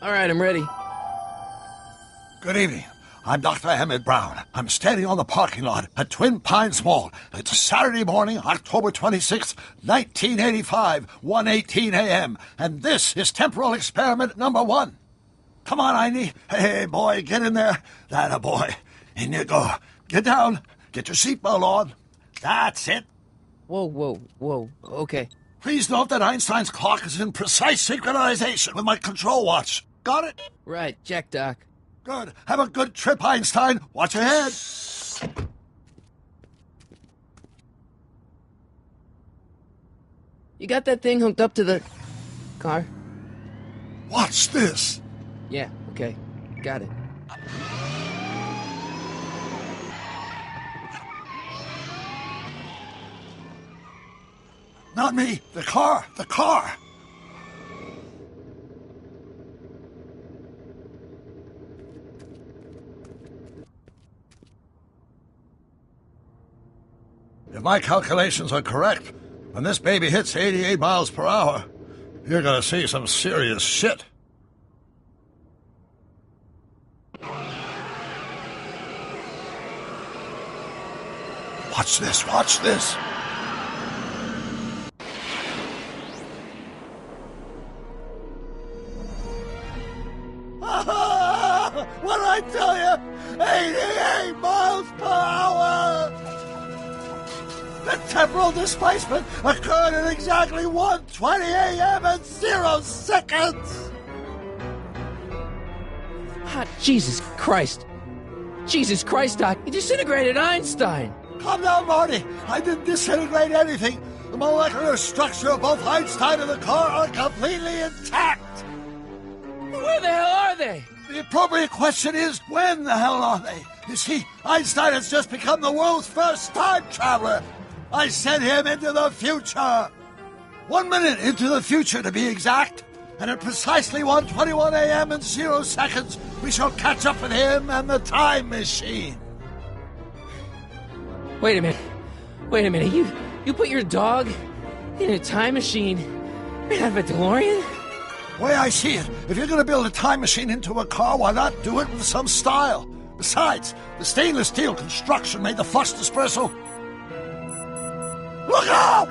All right, I'm ready. Good evening. I'm Dr. Emmett Brown. I'm standing on the parking lot at Twin Pines Mall. It's Saturday morning, October 26th, 1985, 1:18 a.m. And this is temporal experiment number 1. Come on, Einie. Hey, boy, get in there. That a boy. In you go. Get down. Get your seatbelt on. That's it. Whoa. Okay. Please note that Einstein's clock is in precise synchronization with my control watch. Got it? Right, check, Doc. Good. Have a good trip, Einstein. Watch your head. You got that thing hooked up to the car? Watch this. Yeah, okay. Got it. Not me. The car. The car. If my calculations are correct, when this baby hits 88 miles per hour, you're gonna see some serious shit. Watch this, watch this. What did I tell you? 88 miles per hour! The temporal displacement occurred at exactly 1:20 a.m. and 0 seconds! Jesus Christ. Jesus Christ, Doc. You disintegrated Einstein. Calm down, Marty. I didn't disintegrate anything. The molecular structure of both Einstein and the car are completely intact. Where the hell are they? The appropriate question is, when the hell are they? You see, Einstein has just become the world's first time traveler. I sent him into the future. 1 minute into the future, to be exact. And at precisely 1:21 a.m. and 0 seconds, we shall catch up with him and the time machine. Wait a minute. You put your dog in a time machine made out of a DeLorean? The way I see it, if you're going to build a time machine into a car, why not do it with some style? Besides, the stainless steel construction made the flux dispersal. Look out!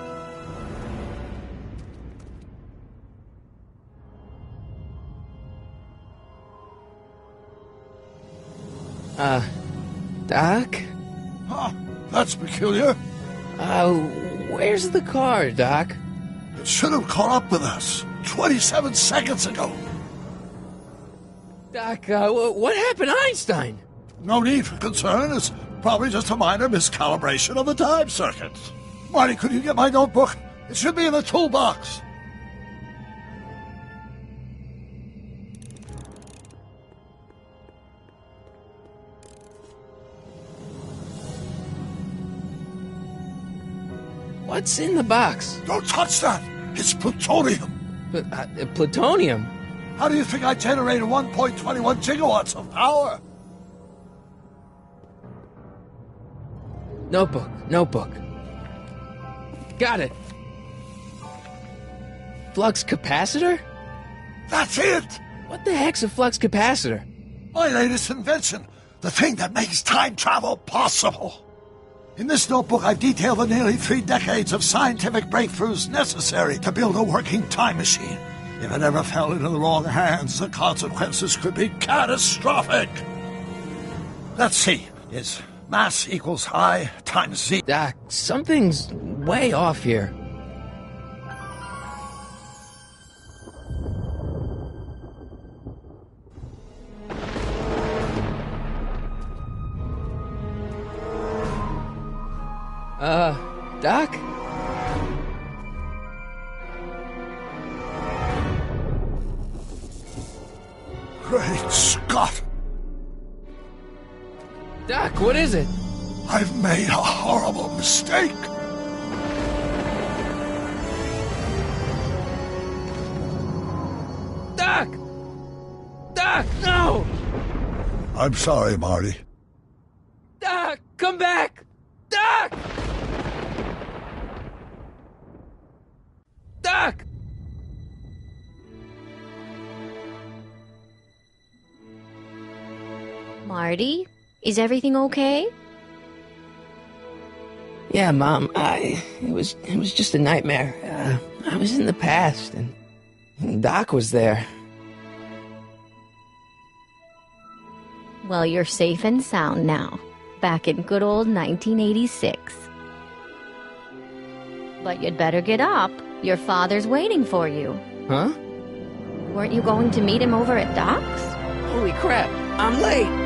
Doc? Huh, that's peculiar. Where's the car, Doc? It should have caught up with us 27 seconds ago. Doc, what happened to Einstein? No need for concern. It's probably just a minor miscalibration of the time circuits. Marty, could you get my notebook? It should be in the toolbox. What's in the box? Don't touch that. It's plutonium. Plutonium? How do you think I generated 1.21 gigawatts of power? Notebook. Got it. Flux capacitor? That's it! What the heck's a flux capacitor? My latest invention. The thing that makes time travel possible. In this notebook, I've detailed the nearly 3 decades of scientific breakthroughs necessary to build a working time machine. If it ever fell into the wrong hands, the consequences could be catastrophic. Let's see. Is mass equals I times Z. Doc, something's way off here. Doc? Great Scott! Doc, what is it? I've made a horrible mistake. Doc! Doc, no! I'm sorry, Marty. Doc, come back! Doc! Doc! Marty, is everything okay? Yeah, Mom, it was just a nightmare. I was in the past, and Doc was there. Well, you're safe and sound now, back in good old 1986. But you'd better get up. Your father's waiting for you. Huh? Weren't you going to meet him over at Doc's? Holy crap, I'm late!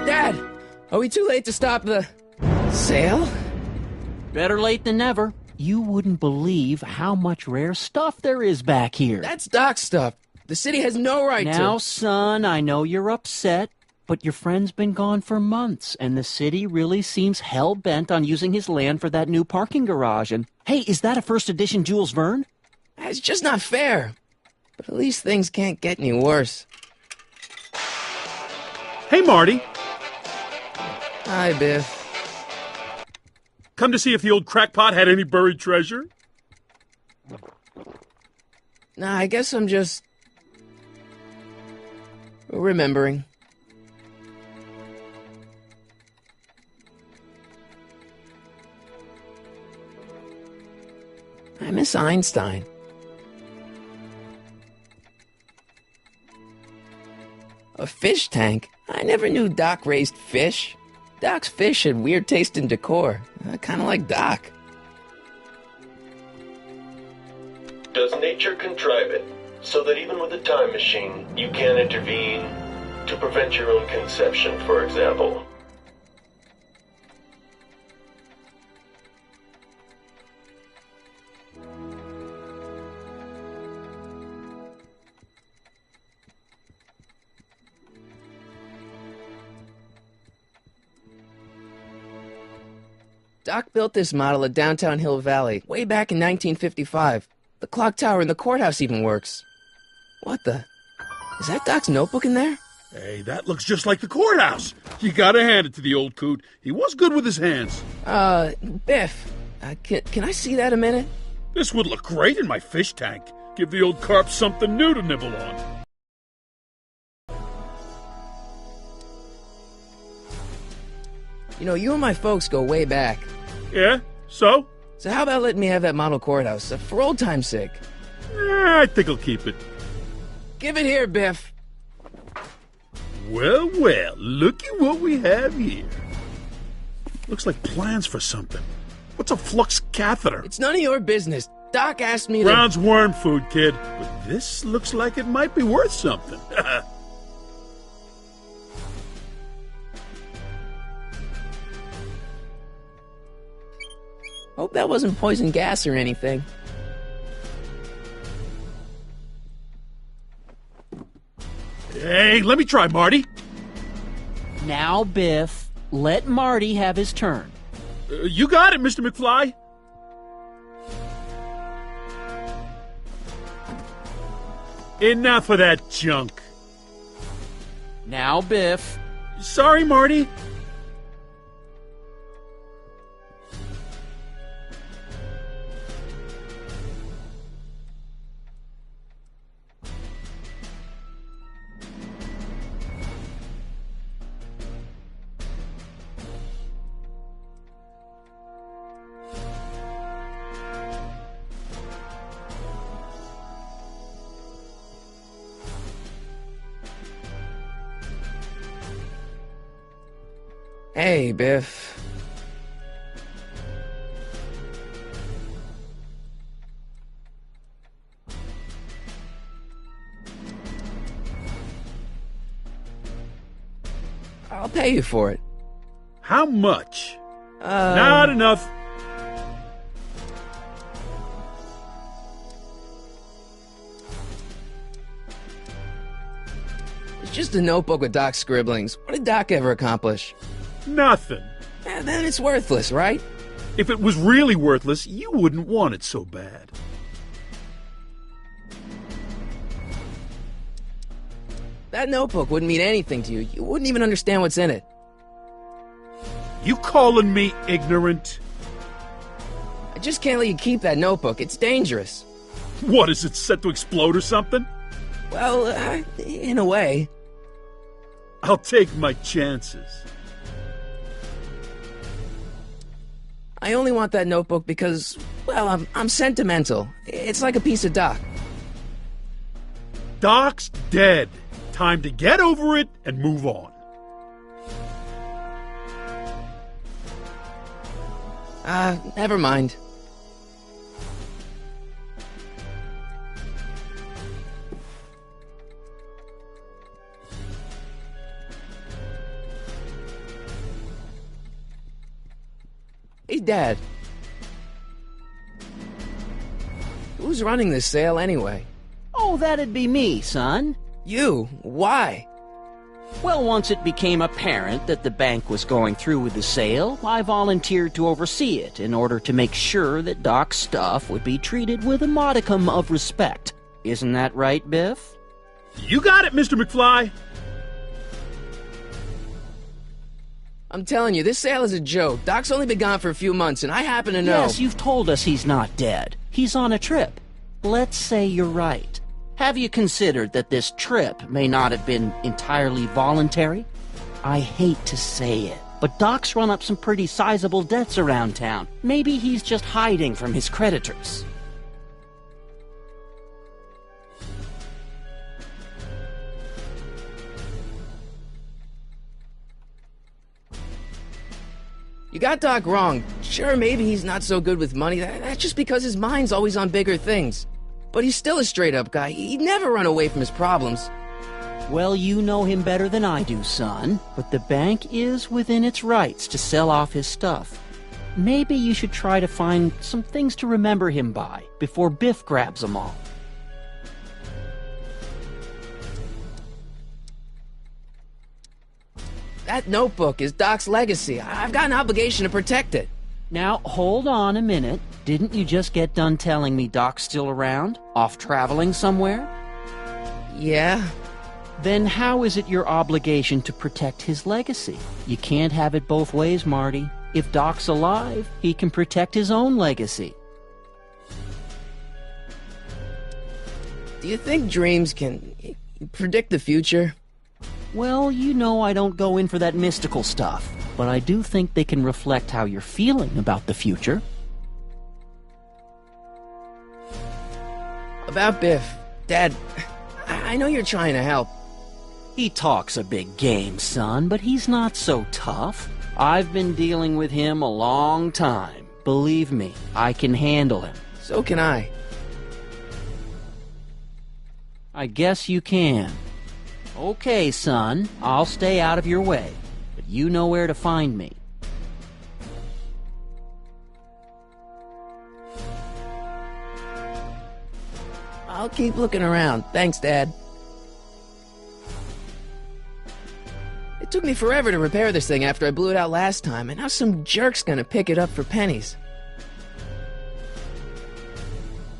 Dad! Are we too late to stop the sale? Better late than never. You wouldn't believe how much rare stuff there is back here. That's Doc's stuff. The city has no right to... Now, son, I know you're upset, but your friend's been gone for months, and the city really seems hell-bent on using his land for that new parking garage. And, hey, is that a first edition Jules Verne? It's just not fair. But at least things can't get any worse. Hey, Marty. Hi, Biff. Come to see if the old crackpot had any buried treasure? Nah, I guess I'm just... remembering. I miss Einstein. A fish tank? I never knew Doc raised fish. Doc's fish had weird taste in decor. Kind of like Doc. Does nature contrive it so that even with a time machine, you can intervene to prevent your own conception, for example? Doc built this model at downtown Hill Valley way back in 1955. The clock tower in the courthouse even works. What the? Is that Doc's notebook in there? Hey, that looks just like the courthouse. You gotta hand it to the old coot. He was good with his hands. Biff, can I see that a minute? This would look great in my fish tank. Give the old carp something new to nibble on. You know, you and my folks go way back. Yeah? So? So how about letting me have that model courthouse, for old time's sake? I think I'll keep it. Give it here, Biff. Well, well, looky what we have here. Looks like plans for something. What's a flux catheter? It's none of your business. Doc asked me to... Brown's worm food, kid. But this looks like it might be worth something. Hope that wasn't poison gas or anything. Hey, let me try, Marty. Now, Biff, let Marty have his turn. You got it, Mr. McFly. Enough of that junk. Now, Biff. Sorry, Marty. Hey, Biff. I'll pay you for it. How much? Not enough. It's just a notebook with Doc's scribblings. What did Doc ever accomplish? Nothing. Then it's worthless, right? If it was really worthless, you wouldn't want it so bad. That notebook wouldn't mean anything to you. You wouldn't even understand what's in it. You calling me ignorant? I just can't let you keep that notebook. It's dangerous. What, is it set to explode or something? Well, in a way. I'll take my chances. I only want that notebook because, well, I'm sentimental. It's like a piece of Doc. Doc's dead. Time to get over it and move on. Never mind. Hey, Dad. Who's running this sale anyway? Oh, that'd be me, son. You? Why? Well, once it became apparent that the bank was going through with the sale, I volunteered to oversee it in order to make sure that Doc's stuff would be treated with a modicum of respect. Isn't that right, Biff? You got it, Mr. McFly. I'm telling you, this sale is a joke. Doc's only been gone for a few months, and I happen to know... Yes, you've told us he's not dead. He's on a trip. Let's say you're right. Have you considered that this trip may not have been entirely voluntary? I hate to say it, but Doc's run up some pretty sizable debts around town. Maybe he's just hiding from his creditors. You got Doc wrong. Sure, maybe he's not so good with money. That's just because his mind's always on bigger things. But he's still a straight-up guy. He'd never run away from his problems. Well, you know him better than I do, son. But the bank is within its rights to sell off his stuff. Maybe you should try to find some things to remember him by before Biff grabs them all. That notebook is Doc's legacy. I've got an obligation to protect it. Now, hold on a minute. Didn't you just get done telling me Doc's still around? Off traveling somewhere? Yeah? Then how is it your obligation to protect his legacy? You can't have it both ways, Marty. If Doc's alive, he can protect his own legacy. Do you think dreams can predict the future? Well, you know I don't go in for that mystical stuff, but I do think they can reflect how you're feeling about the future. About Biff. Dad, I know you're trying to help. He talks a big game, son, but he's not so tough. I've been dealing with him a long time. Believe me, I can handle him. So can I. I guess you can. Okay, son, I'll stay out of your way, but you know where to find me. I'll keep looking around. Thanks, Dad. It took me forever to repair this thing after I blew it out last time, and now some jerk's gonna pick it up for pennies.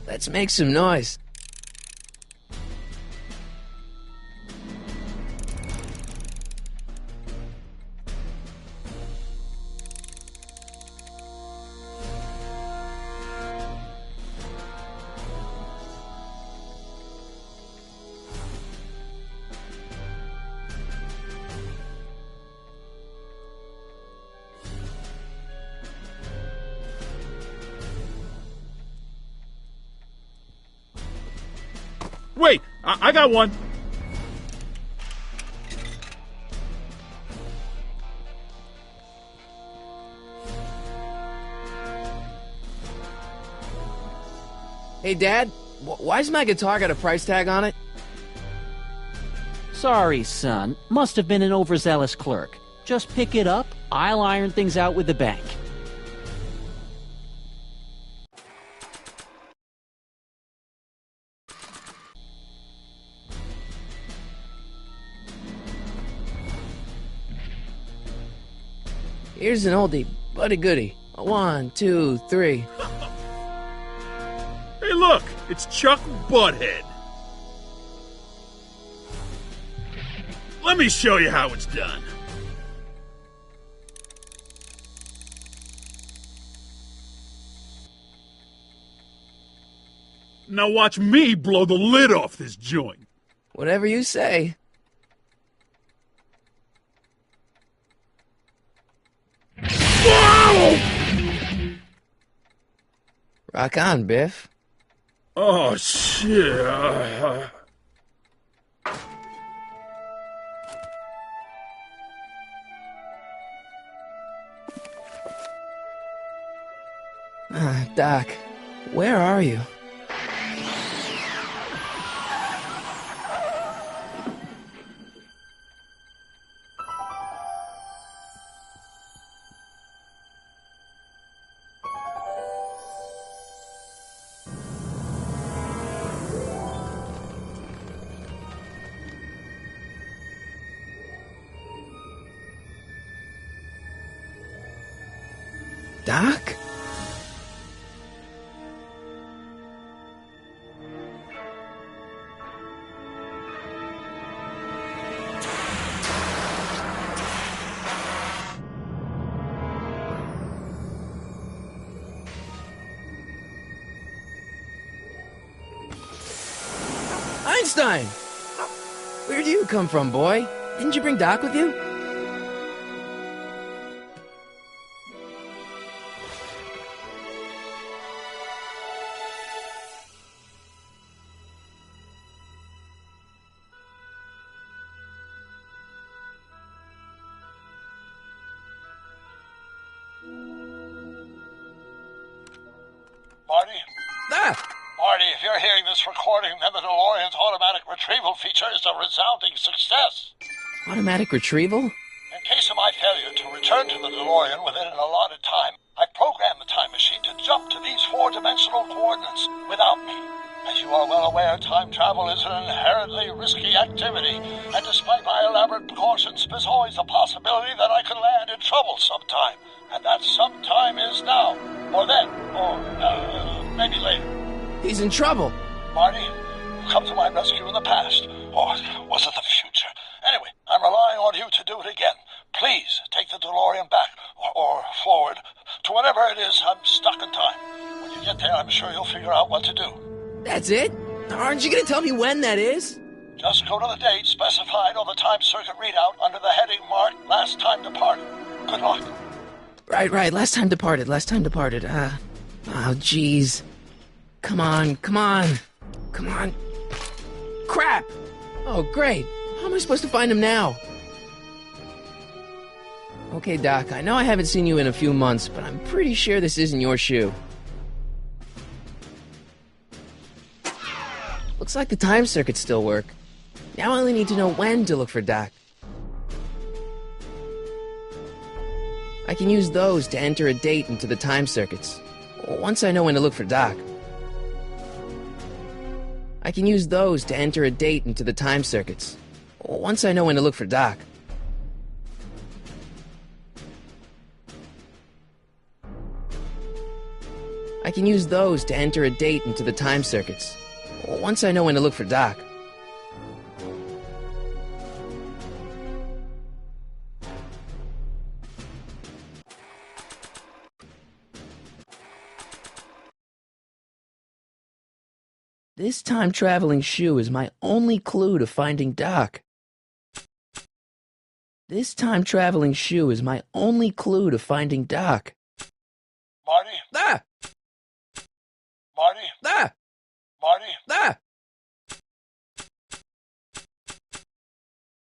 Let's make some noise. Wait, I got one. Hey, Dad, why's my guitar got a price tag on it? Sorry, son. Must have been an overzealous clerk. Just pick it up. I'll iron things out with the bank. Here's an oldie, but a goodie. 1, 2, 3. Hey, look! It's Chuck Butthead. Let me show you how it's done. Now watch me blow the lid off this joint. Whatever you say. Whoa! Rock on, Biff. Oh, shit. Doc, where are you? Doc? Einstein! Where'd you come from, boy? Didn't you bring Doc with you? Marty? Ah! Marty, if you're hearing this recording, then the DeLorean's automatic retrieval feature is a resounding success. Automatic retrieval? In case of my failure to return to the DeLorean within an allotted time, I programmed the time machine to jump to these four-dimensional coordinates without me. As you are well aware, time travel is an inherently risky activity, and despite my elaborate precautions, there's always a possibility that I could land in trouble sometime. And that sometime is now, or then, or maybe later. He's in trouble. Marty, you've come to my rescue in the past, or was it the future? Anyway, I'm relying on you to do it again. Please take the DeLorean back, or forward, to whenever it is I'm stuck in time. When you get there, I'm sure you'll figure out what to do. That's it? Aren't you gonna tell me when that is? Just go to the date specified on the time circuit readout under the heading marked Last Time Departed. Good luck. Right. Last time departed. Oh, jeez. Come on. Crap! Oh, great. How am I supposed to find him now? Okay, Doc, I know I haven't seen you in a few months, but I'm pretty sure this isn't your shoe. Looks like the time circuits still work. Now I only need to know when to look for Doc. I can use those to enter a date into the time circuits. Once I know when to look for Doc. I can use those to enter a date into the time circuits. Once I know when to look for Doc. I can use those to enter a date into the time circuits. Once I know when to look for Doc. This time-traveling shoe is my only clue to finding Doc. This time-traveling shoe is my only clue to finding Doc. Marty? Ah! Marty? Ah! Marty? Ah!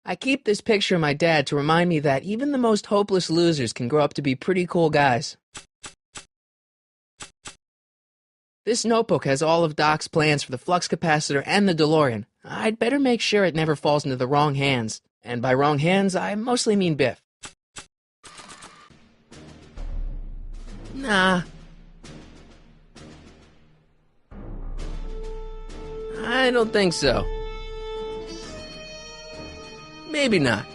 I keep this picture of my dad to remind me that even the most hopeless losers can grow up to be pretty cool guys. This notebook has all of Doc's plans for the flux capacitor and the DeLorean. I'd better make sure it never falls into the wrong hands. And by wrong hands, I mostly mean Biff. Nah. I don't think so. Maybe not.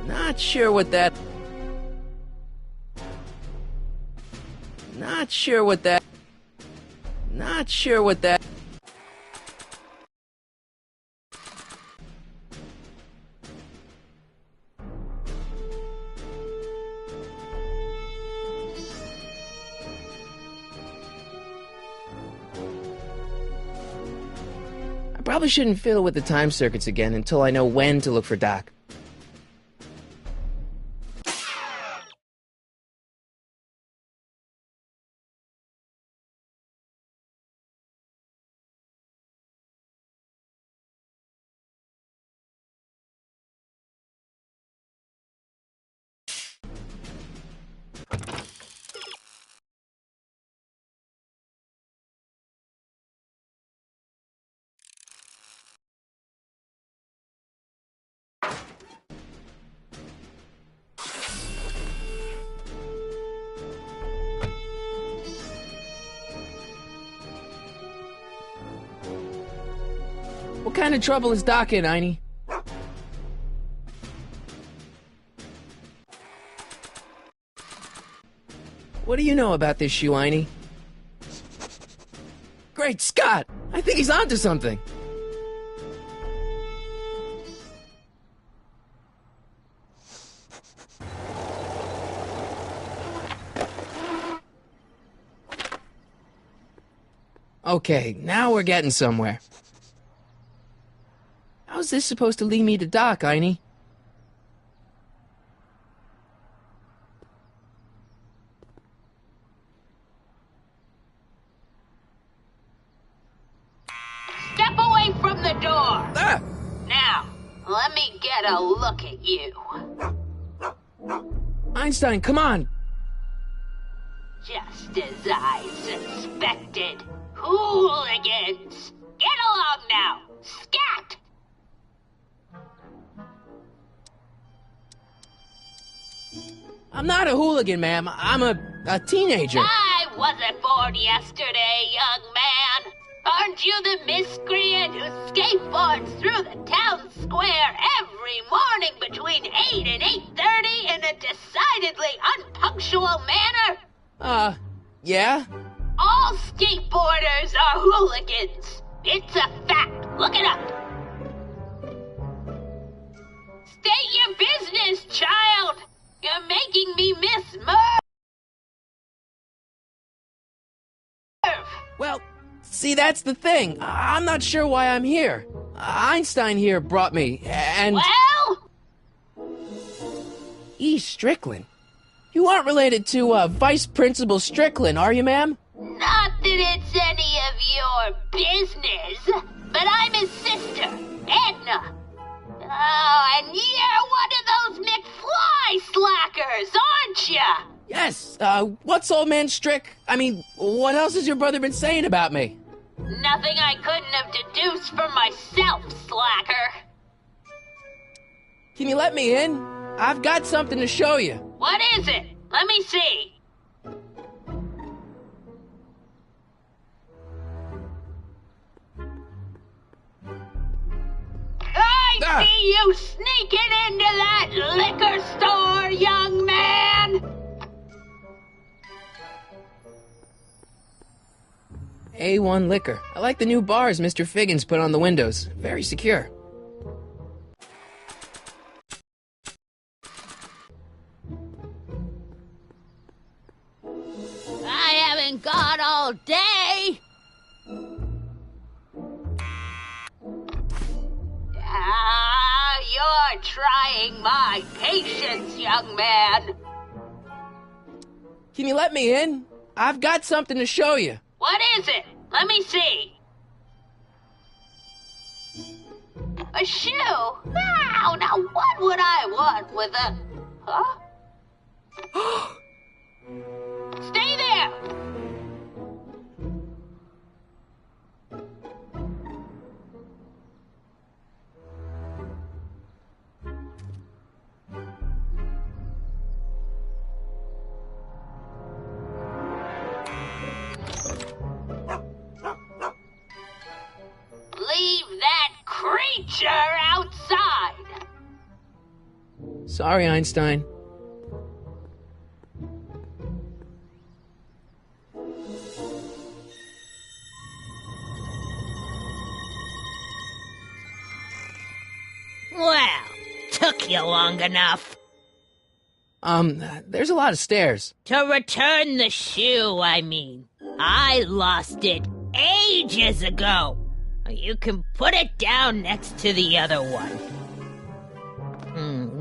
Not sure what that... Not sure what that... I probably shouldn't fiddle with the time circuits again until I know when to look for Doc. What kind of trouble is Doc in, Einie? What do you know about this shoe, Einie? Great Scott! I think he's onto something! Okay, now we're getting somewhere. How's this supposed to lead me to Doc, Einie? Step away from the door! Ah! Now, let me get a look at you. Einstein, come on! Just as I suspected. Hooligans! Get along now! Scat! I'm not a hooligan, ma'am. I'm a teenager. I wasn't born yesterday, young man. Aren't you the miscreant who skateboards through the town square every morning between 8 and 8:30 in a decidedly unpunctual manner? Yeah? All skateboarders are hooligans. It's a fact. Look it up. State your business, child. You're making me miss Merv. Well, see, that's the thing. I'm not sure why I'm here. Einstein here brought me, and... Well? E. Strickland? You aren't related to, Vice Principal Strickland, are you, ma'am? Not that it's any of your business, but I'm his sister, Edna. Oh, and you're one of those McFly slackers, aren't ya? Yes, what's old man Strick? I mean, what else has your brother been saying about me? Nothing I couldn't have deduced for myself, slacker. Can you let me in? I've got something to show you. What is it? Let me see. I see you sneaking into that liquor store, young man! A1 liquor. I like the new bars Mr. Figgins put on the windows. Very secure. I haven't got all day! You're trying my patience, young man. Can you let me in? I've got something to show you. What is it? Let me see. A shoe? Now what would I want with a... Huh? Stay there! Leave that creature outside! Sorry, Einstein. Well, took you long enough. There's a lot of stairs. To return the shoe, I mean. I lost it ages ago. You can put it down next to the other one.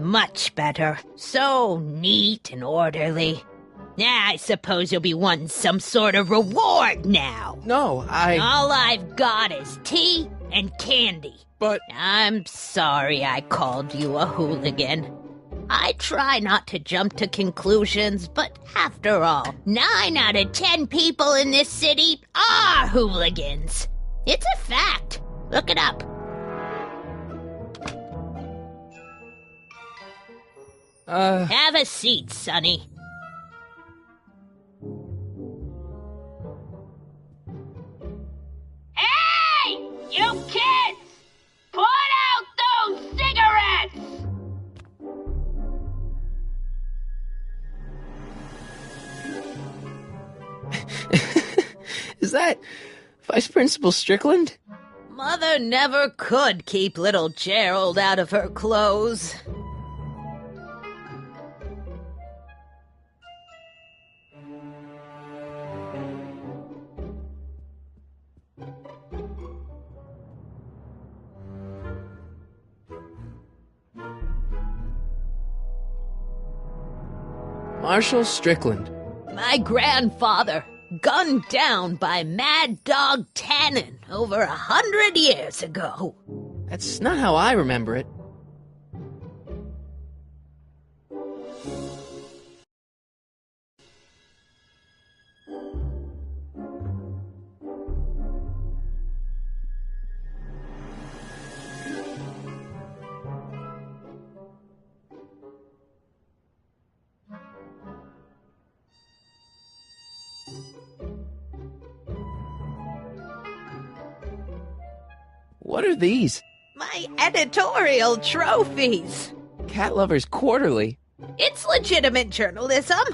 Much better. So neat and orderly. I suppose you'll be wanting some sort of reward now. No, All I've got is tea and candy. But... I'm sorry I called you a hooligan. I try not to jump to conclusions, but after all, 9 out of 10 people in this city are hooligans. It's a fact. Look it up. Have a seat, Sonny. Hey! You kids! Put out those cigarettes! Is that Vice Principal Strickland? Mother never could keep little Gerald out of her clothes. Marshal Strickland. My grandfather, gunned down by Mad Dog Tannen over 100 years ago. That's not how I remember it. What are these? My editorial trophies. Cat Lovers Quarterly. It's legitimate journalism.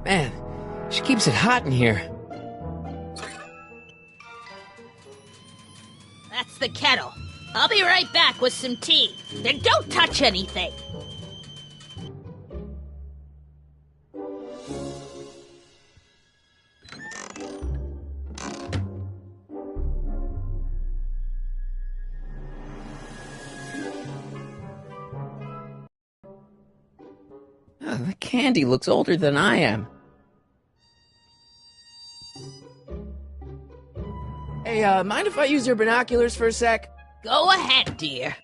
Man, she keeps it hot in here. That's the kettle. I'll be right back with some tea. Then don't touch anything. The candy looks older than I am. Hey, mind if I use your binoculars for a sec? Go ahead, dear.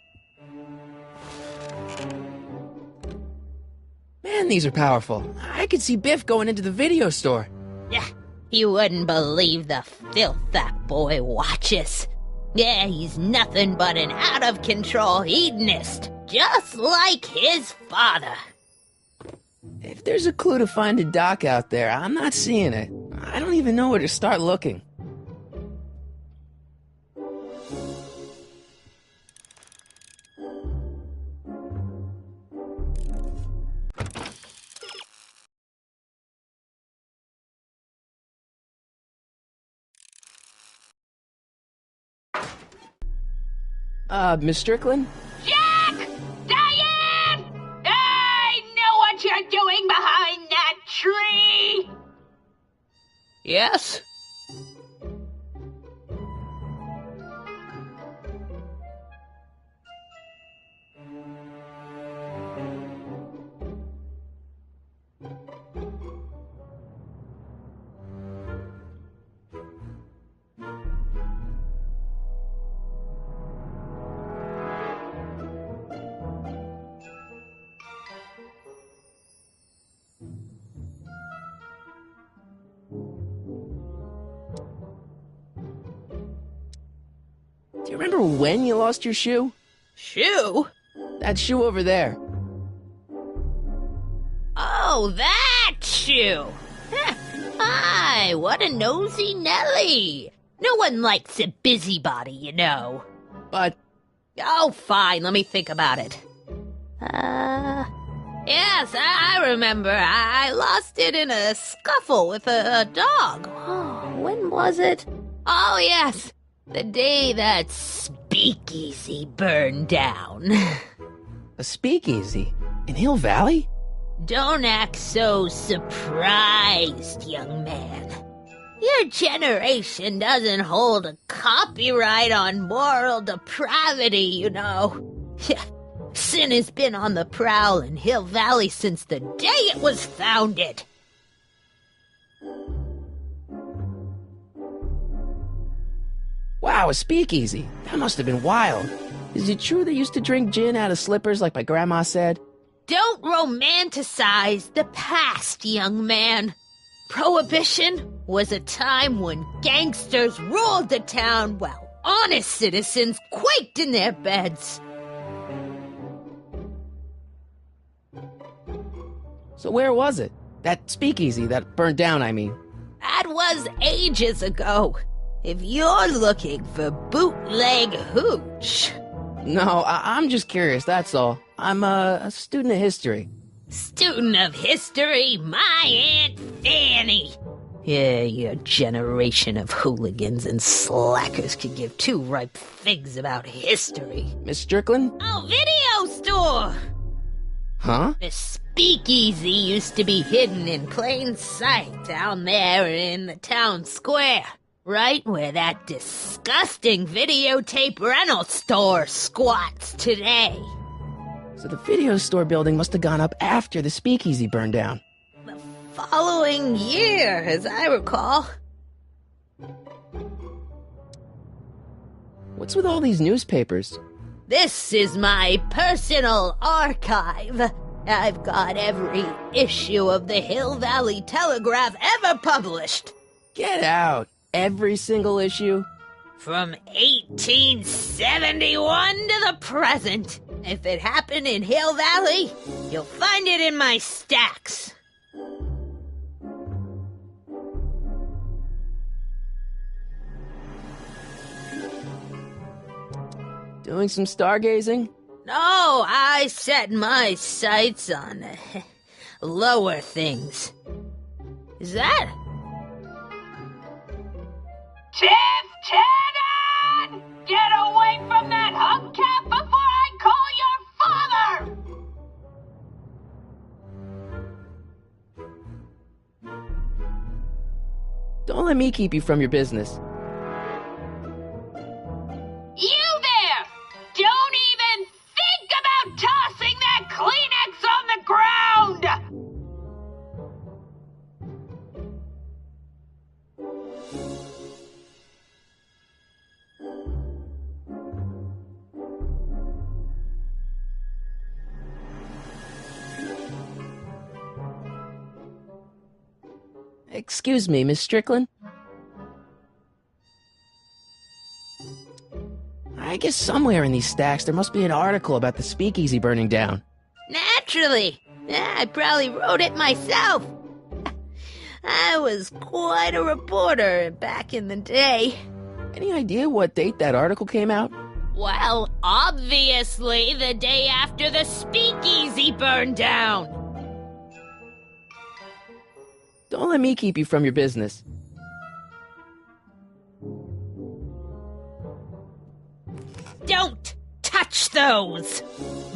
Man, these are powerful. I could see Biff going into the video store. Yeah, you wouldn't believe the filth that boy watches. Yeah, he's nothing but an out-of-control hedonist, just like his father. If there's a clue to find a doc out there, I'm not seeing it. I don't even know where to start looking. Miss Strickland? Jack! Diane! I know what you're doing behind that tree! Yes? you remember when you lost your shoe? Shoe? That shoe over there. Oh, that shoe! Hi, what a nosy Nelly! No one likes a busybody, you know. But Oh, fine, let me think about it. Yes, I remember. I lost it in a scuffle with a dog. Oh, when was it? Oh, yes, the day that speakeasy burned down. a speakeasy in Hill Valley? Don't act so surprised, young man. Your generation doesn't hold a copyright on moral depravity, you know. Sin has been on the prowl in Hill Valley since the day it was founded. Wow, a speakeasy. That must have been wild. Is it true they used to drink gin out of slippers like my grandma said? Don't romanticize the past, young man. Prohibition was a time when gangsters ruled the town while honest citizens quaked in their beds. So where was it? That speakeasy that burned down, I mean. That was ages ago. If you're looking for bootleg hooch. No, I'm just curious, that's all. I'm a student of history. Student of history, my Aunt Fanny. Yeah, your generation of hooligans and slackers could give two ripe figs about history. Miss Strickland? Oh, video store! Huh? The speakeasy used to be hidden in plain sight down there in the town square. Right where that disgusting videotape rental store squats today. So the video store building must have gone up after the speakeasy burned down. The following year, as I recall. What's with all these newspapers? This is my personal archive. I've got every issue of the Hill Valley Telegraph ever published. Get out. Every single issue? From 1871 to the present. If it happened in Hill Valley, you'll find it in my stacks. Doing some stargazing? No, I set my sights on lower things. Is that? Lieutenant! Get away from that hubcap before I call your father! Don't let me keep you from your business. You there! Don't even think about tossing that Kleenex on the ground! Excuse me, Miss Strickland? I guess somewhere in these stacks there must be an article about the speakeasy burning down. Naturally. I probably wrote it myself. I was quite a reporter back in the day. Any idea what date that article came out? Well, obviously the day after the speakeasy burned down. Don't let me keep you from your business. Don't touch those!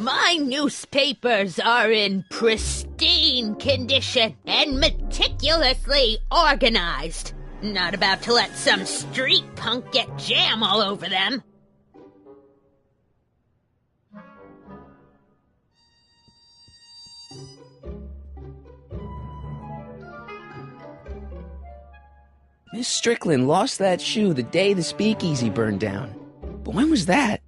My newspapers are in pristine condition and meticulously organized. Not about to let some street punk get jam all over them. Miss Strickland lost that shoe the day the speakeasy burned down. But when was that?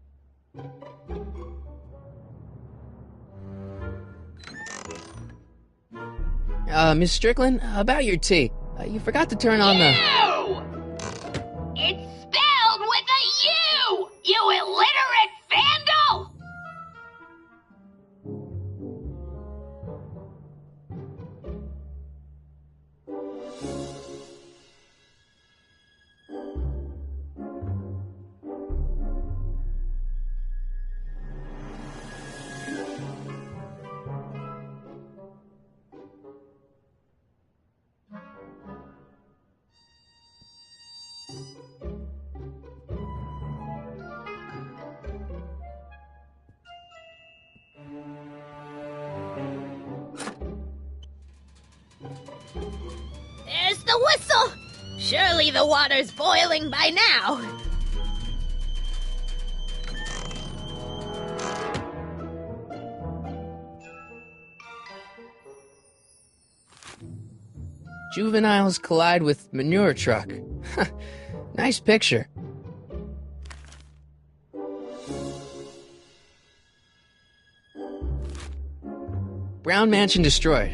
Miss Strickland, about your tea. You forgot to turn on the... You! It's spelled with a U! You the whistle! Surely the water's boiling by now. Juveniles collide with manure truck. Nice picture. Brown Mansion destroyed.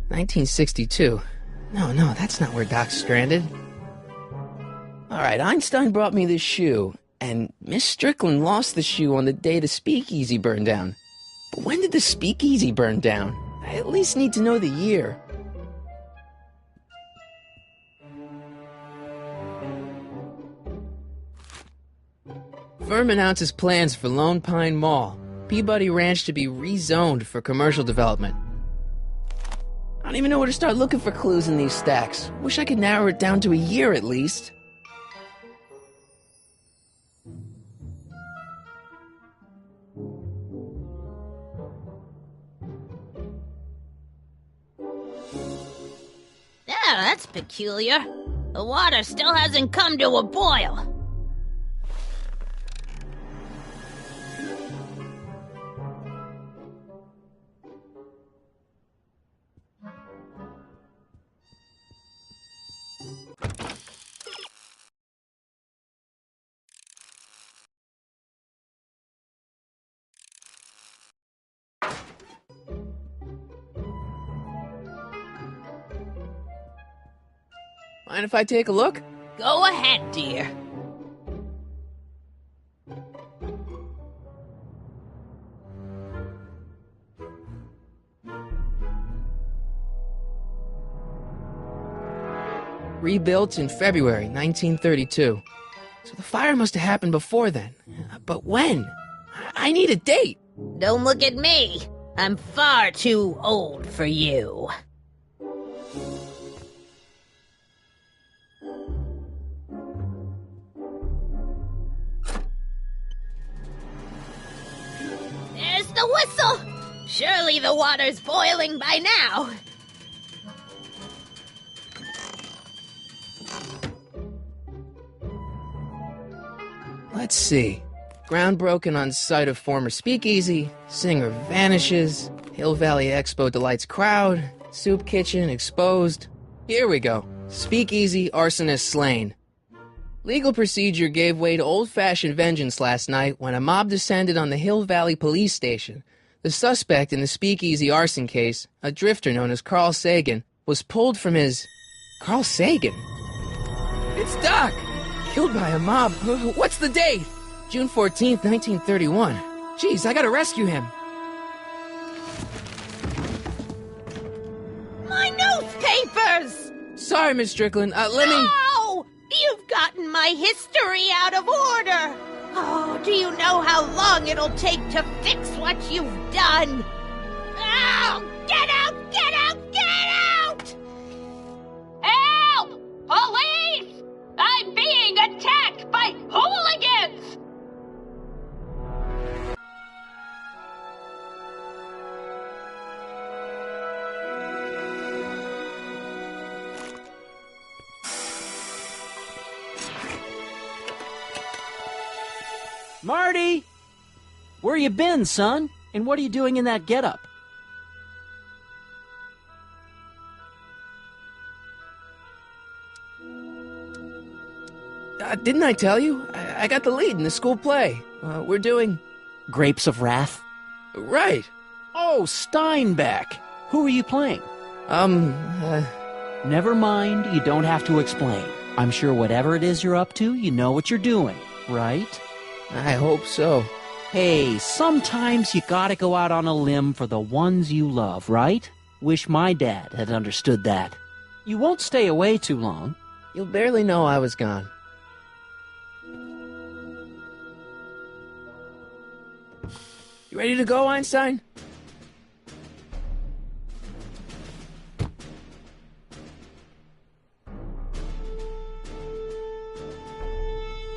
1962. No, that's not where Doc's stranded. Alright, Einstein brought me this shoe, and Miss Strickland lost the shoe on the day the speakeasy burned down. But when did the speakeasy burn down? I at least need to know the year. Firm announces plans for Lone Pine Mall, Peabody Ranch to be rezoned for commercial development. I don't even know where to start looking for clues in these stacks. Wish I could narrow it down to a year at least. Yeah, that's peculiar. The water still hasn't come to a boil. Mind if I take a look? Go ahead, dear. Rebuilt in February 1932. So the fire must have happened before then. But when? I need a date. Don't look at me. I'm far too old for you. There's the whistle! Surely the water's boiling by now. Let's see. Ground broken on site of former speakeasy, singer vanishes, Hill Valley Expo delights crowd, soup kitchen exposed. Here we go. Speakeasy arsonist slain. Legal procedure gave way to old-fashioned vengeance last night when a mob descended on the Hill Valley police station. The suspect in the speakeasy arson case, a drifter known as Carl Sagan, was pulled from his... Carl Sagan? It's Doc! Killed by a mob. What's the date? June 14th, 1931. Jeez, I gotta rescue him. My newspapers! Sorry, Miss Strickland. Let me... No! You've gotten my history out of order! Oh, do you know how long it'll take to fix what you've done? Oh, get out! Get out! Get out! Help! Police! I'm being attacked by hooligans! Marty! Where you been, son? And what are you doing in that getup? Didn't I tell you? I got the lead in the school play. We're doing... Grapes of Wrath? Right. Oh, Steinbeck! Who are you playing? Never mind, you don't have to explain. I'm sure whatever it is you're up to, you know what you're doing, right? I hope so. Hey, sometimes you gotta go out on a limb for the ones you love, right? Wish my dad had understood that. You won't stay away too long. You'll barely know I was gone. You ready to go, Einstein?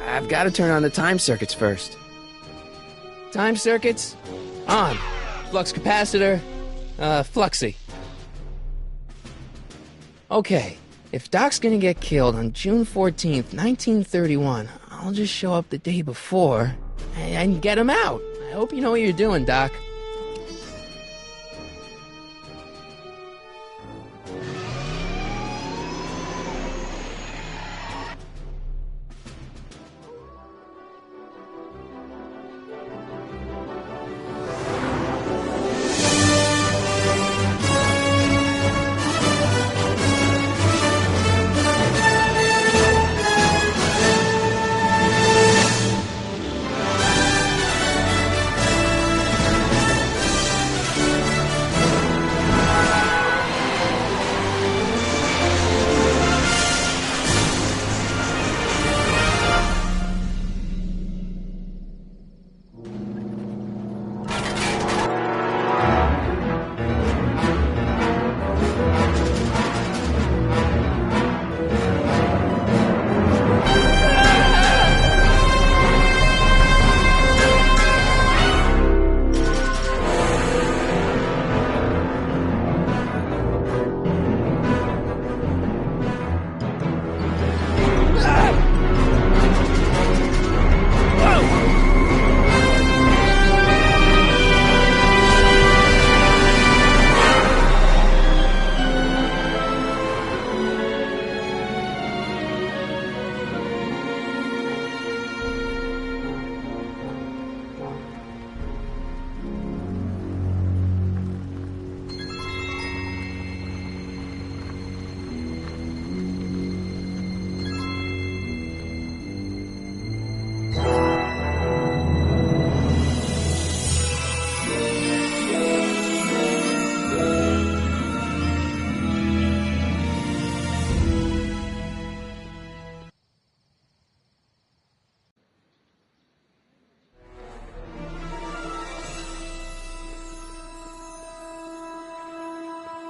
I've got to turn on the time circuits first. Time circuits, on. Flux capacitor, fluxy. Okay, If Doc's gonna get killed on June 14th, 1931, I'll just show up the day before and get him out. I hope you know what you're doing, Doc.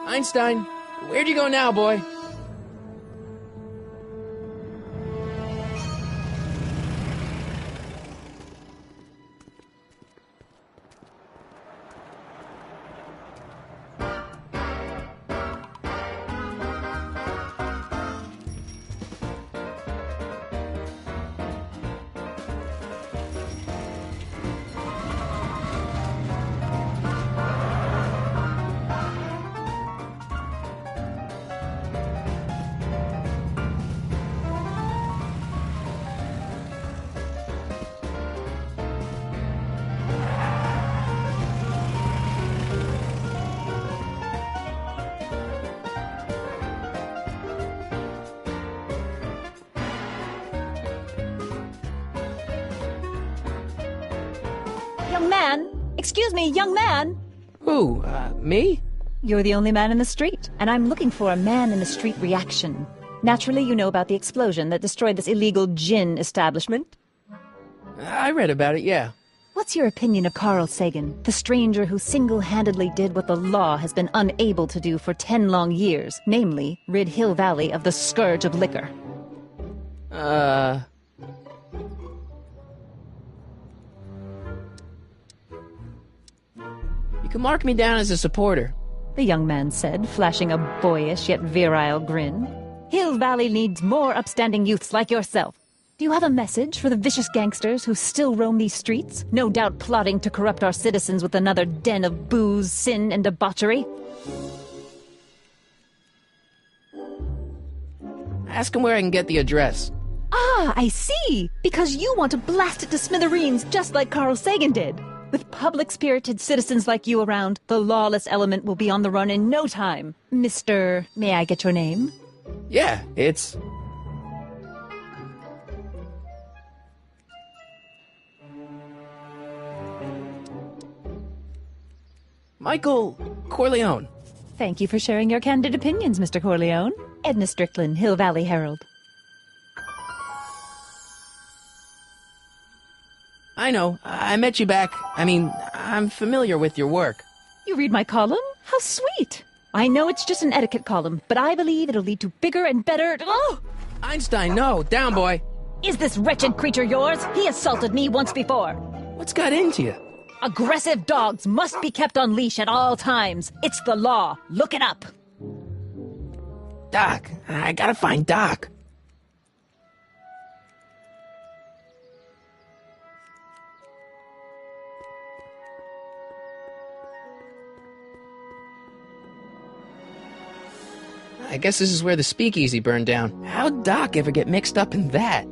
Einstein, where'd you go now, boy? Young man! Excuse me, young man! Who, me? You're the only man in the street, and I'm looking for a man-in-the-street reaction. Naturally, you know about the explosion that destroyed this illegal gin establishment. I read about it, yeah. What's your opinion of Carl Sagan, the stranger who single-handedly did what the law has been unable to do for 10 long years, namely, rid Hill Valley of the scourge of liquor? You can mark me down as a supporter. The young man said, flashing a boyish yet virile grin. Hill Valley needs more upstanding youths like yourself. Do you have a message for the vicious gangsters who still roam these streets, no doubt plotting to corrupt our citizens with another den of booze, sin, and debauchery? Ask him where I can get the address. Ah, I see! Because you want to blast it to smithereens just like Carl Sagan did. With public-spirited citizens like you around, the lawless element will be on the run in no time. Mr. May I get your name? Yeah, it's... Michael Corleone. Thank you for sharing your candid opinions, Mr. Corleone. Edna Strickland, Hill Valley Herald. I know. I met you back. I'm familiar with your work. You read my column? How sweet! I know it's just an etiquette column, but I believe it'll lead to bigger and better... Oh! Einstein, no! Down, boy! Is this wretched creature yours? He assaulted me once before. What's got into you? Aggressive dogs must be kept on leash at all times. It's the law. Look it up. Doc, I gotta find Doc. I guess this is where the speakeasy burned down. How'd Doc ever get mixed up in that?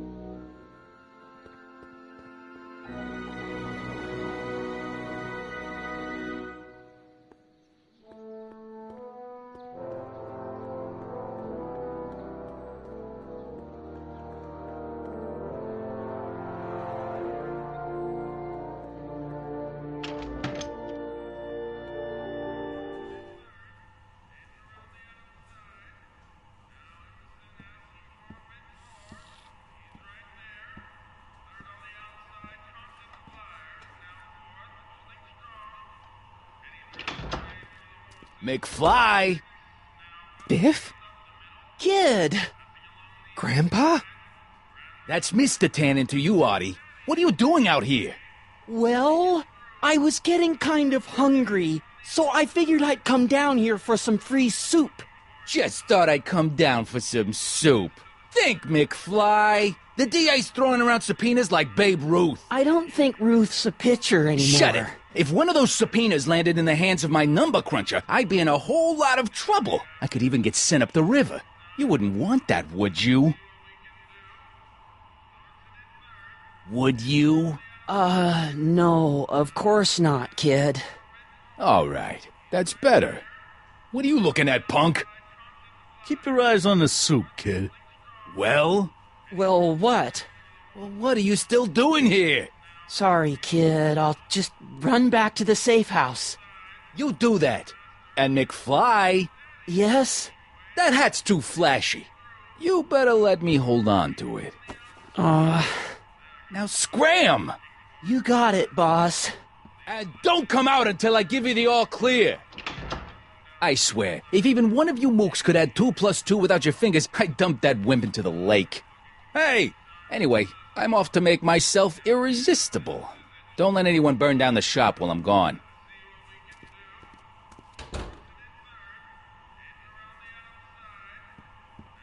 McFly! Biff? Kid! Grandpa? That's Mr. Tannen to you, Artie. What are you doing out here? Well, I was getting kind of hungry, so I figured I'd come down here for some free soup. Just thought I'd come down for some soup. Think, McFly. The DA's throwing around subpoenas like Babe Ruth. I don't think Ruth's a pitcher anymore. Shut it! If one of those subpoenas landed in the hands of my number cruncher, I'd be in a whole lot of trouble. I could even get sent up the river. You wouldn't want that, would you? Would you? No, of course not, kid. All right, that's better. What are you looking at, punk? Keep your eyes on the soup, kid. Well, Well, what? what are you still doing here? Sorry, kid. I'll just run back to the safe house. You do that. And McFly, Yes? that hat's too flashy. You better let me hold on to it. Now scram! You got it, boss. And don't come out until I give you the all clear. I swear, if even one of you mooks could add 2 plus 2 without your fingers, I'd dump that wimp into the lake. Hey! Anyway, I'm off to make myself irresistible. Don't let anyone burn down the shop while I'm gone.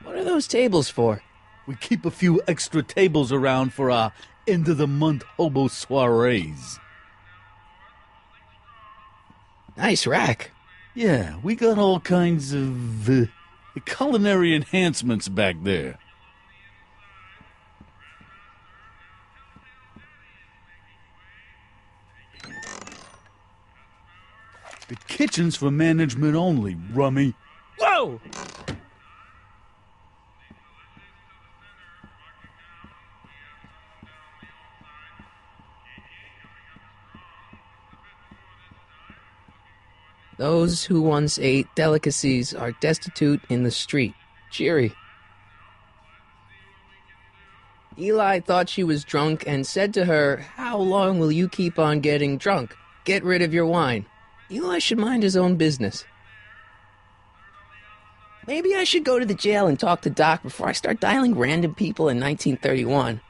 What are those tables for? We keep a few extra tables around for our end-of-the-month hobo soirees. Nice rack. Yeah, we got all kinds of culinary enhancements back there. The kitchen's for management only, rummy. Whoa! Those who once ate delicacies are destitute in the street. Cheery. Eli thought she was drunk and said to her, "How long will you keep on getting drunk? Get rid of your wine." Eli should mind his own business. Maybe I should go to the jail and talk to Doc before I start dialing random people in 1931.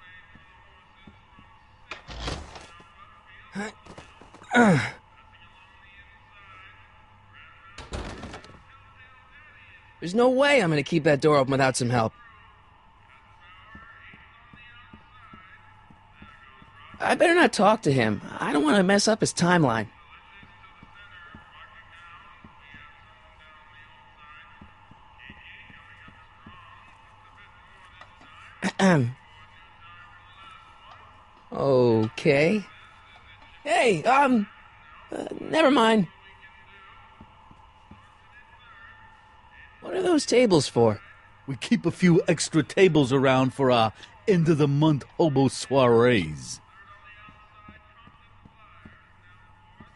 There's no way I'm going to keep that door open without some help. I better not talk to him. I don't want to mess up his timeline. Okay. Hey, never mind. What are those tables for? We keep a few extra tables around for our end-of-the-month hobo soirees.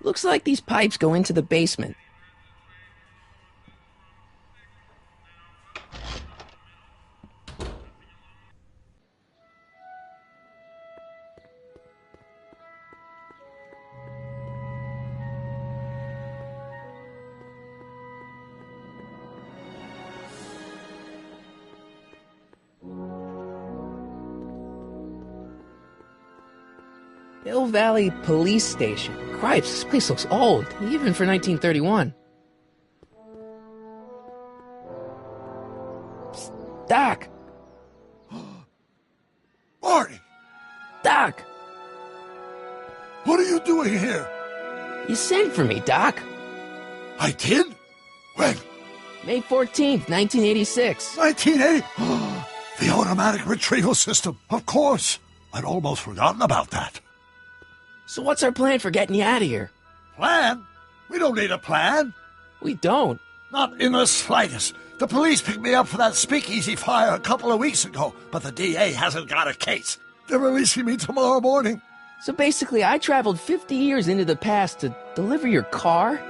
Looks like these pipes go into the basement. Hill Valley Police Station. Cripes, this place looks old, even for 1931. Doc! Marty! Doc! What are you doing here? You sent for me, Doc. I did? When? May 14th, 1986. 1980? The automatic retrieval system. Of course. I'd almost forgotten about that. So what's our plan for getting you out of here? Plan? We don't need a plan. We don't. Not in the slightest. The police picked me up for that speakeasy fire a couple of weeks ago, but the DA hasn't got a case. They're releasing me tomorrow morning. So basically, I traveled 50 years into the past to deliver your car?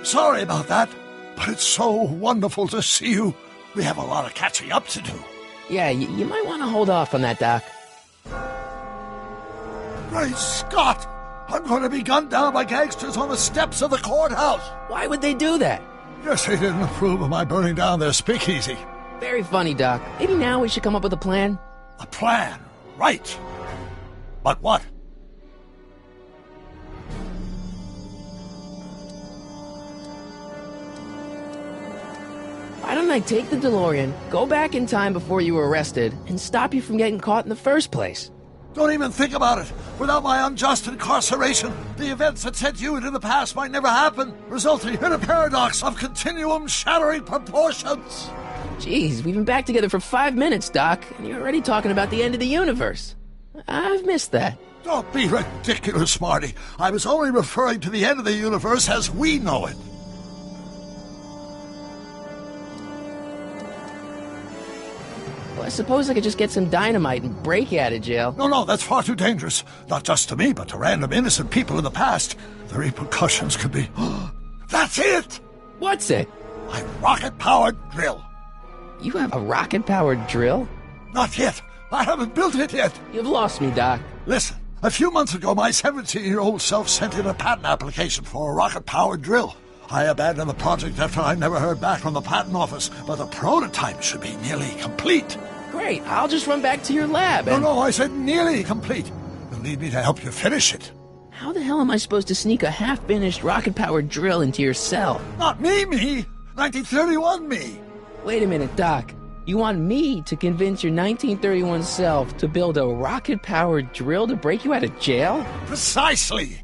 Sorry about that, but it's so wonderful to see you. We have a lot of catching up to do. Yeah, you might want to hold off on that, Doc. Great Scott! I'm going to be gunned down by gangsters on the steps of the courthouse. Why would they do that? Guess they didn't approve of my burning down their speakeasy. Very funny, Doc. Maybe now we should come up with a plan? A plan, right. But what? Why don't I take the DeLorean, go back in time before you were arrested, and stop you from getting caught in the first place? Don't even think about it. Without my unjust incarceration, the events that sent you into the past might never happen, resulting in a paradox of continuum-shattering proportions. Jeez, we've been back together for 5 minutes, Doc, and you're already talking about the end of the universe. I've missed that. Don't be ridiculous, Marty. I was only referring to the end of the universe as we know it. Well, I suppose I could just get some dynamite and break you out of jail. No, that's far too dangerous. Not just to me, but to random innocent people in the past. The repercussions could be... That's it! What's it? My rocket-powered drill. You have a rocket-powered drill? Not yet. I haven't built it yet. You've lost me, Doc. Listen, a few months ago, my 17-year-old self sent in a patent application for a rocket-powered drill. I abandoned the project after I never heard back from the patent office, but the prototype should be nearly complete. Great, I'll just run back to your lab and... No, I said nearly complete. You'll need me to help you finish it. How the hell am I supposed to sneak a half-finished rocket-powered drill into your cell? Not me! 1931 me! Wait a minute, Doc. You want me to convince your 1931 self to build a rocket-powered drill to break you out of jail? Precisely!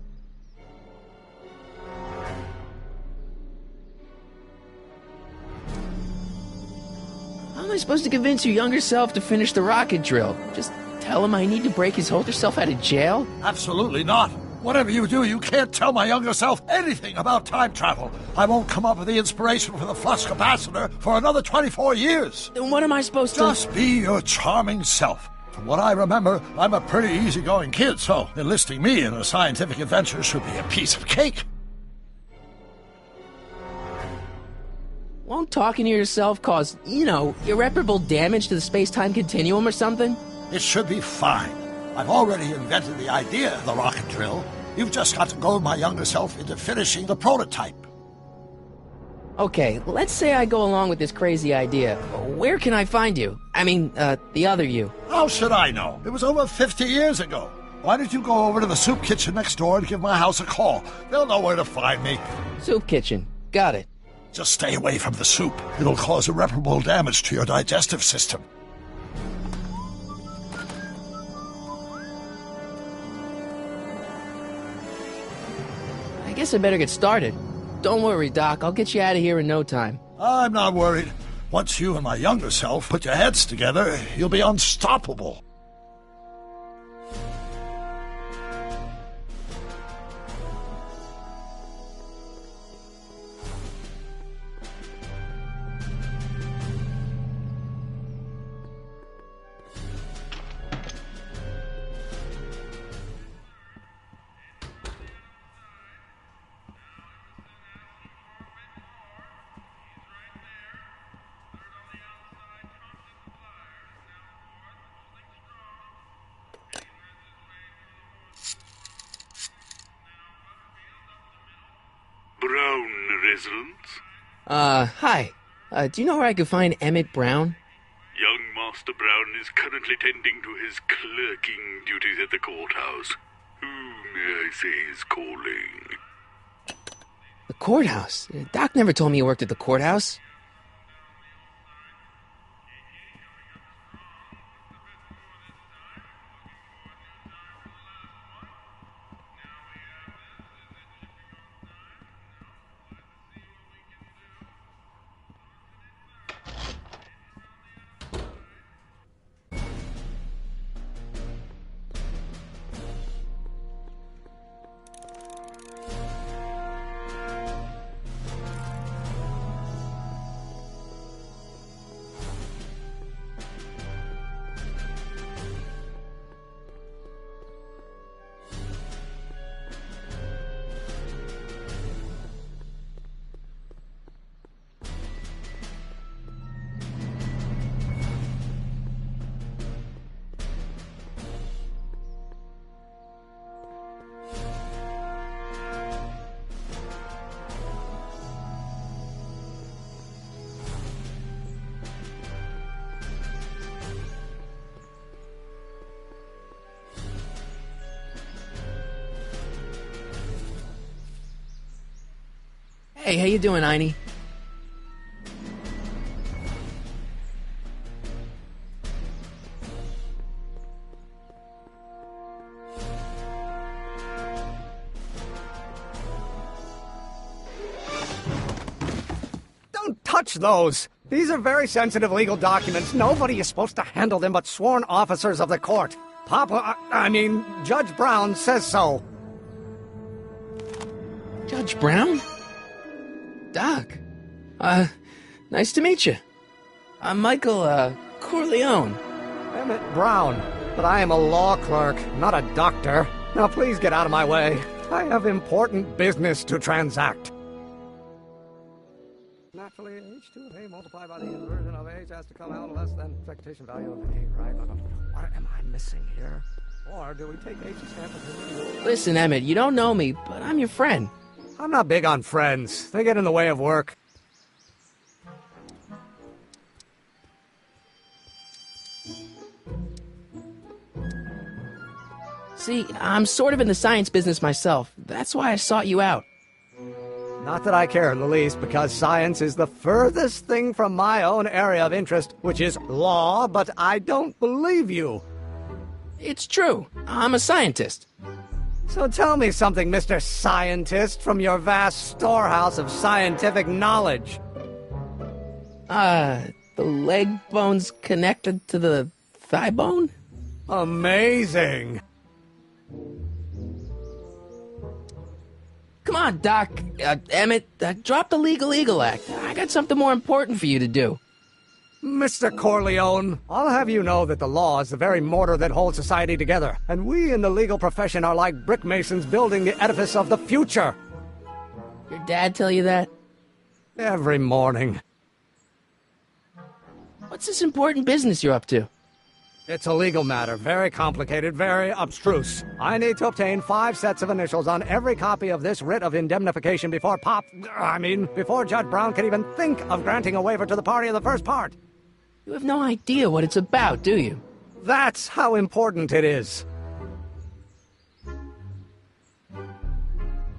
How am I supposed to convince your younger self to finish the rocket drill? Just tell him I need to break his older self out of jail? Absolutely not. Whatever you do, you can't tell my younger self anything about time travel. I won't come up with the inspiration for the flux capacitor for another 24 years. Then what am I supposed to... Just be your charming self. From what I remember, I'm a pretty easygoing kid, so enlisting me in a scientific adventure should be a piece of cake. Won't talking to yourself cause, irreparable damage to the space-time continuum or something? It should be fine. I've already invented the idea of the rocket drill. You've just got to goad my younger self into finishing the prototype. Okay, let's say I go along with this crazy idea. Where can I find you? I mean, the other you. How should I know? It was over 50 years ago. Why don't you go over to the soup kitchen next door and give my house a call? They'll know where to find me. Soup kitchen. Got it. Just stay away from the soup. It'll cause irreparable damage to your digestive system. I guess I better get started. Don't worry, Doc. I'll get you out of here in no time. I'm not worried. Once you and my younger self put your heads together, you'll be unstoppable. Brown residence? Hi. Do you know where I could find Emmett Brown? Young Master Brown is currently tending to his clerking duties at the courthouse. Who, may I say, is calling? The courthouse? Doc never told me he worked at the courthouse. Hey, how you doing, Einie? Don't touch those! These are very sensitive legal documents. Nobody is supposed to handle them but sworn officers of the court. Judge Brown says so. Judge Brown? Doc. Nice to meet you. I'm Michael, Corleone. Emmett Brown. But I am a law clerk, not a doctor. Now please get out of my way. I have important business to transact. Naturally, h2 of a multiplied by the inversion of h has to come out less than expectation value of a, right? What am I missing here? Or do we take h's sample? Listen, Emmett, you don't know me, but I'm your friend. I'm not big on friends. They get in the way of work. See, I'm sort of in the science business myself. That's why I sought you out. Not that I care in the least, because science is the furthest thing from my own area of interest, which is law, but I don't believe you. It's true. I'm a scientist. So tell me something, Mr. Scientist, from your vast storehouse of scientific knowledge. The leg bone's connected to the thigh bone? Amazing. Come on, Doc. Emmett, drop the Legal Eagle Act. I got something more important for you to do. Mr. Corleone, I'll have you know that the law is the very mortar that holds society together, and we in the legal profession are like brick masons building the edifice of the future. Your dad tell you that? Every morning. What's this important business you're up to? It's a legal matter, very complicated, very abstruse. I need to obtain 5 sets of initials on every copy of this writ of indemnification before before Judge Brown can even think of granting a waiver to the party of the first part. You have no idea what it's about, do you? That's how important it is.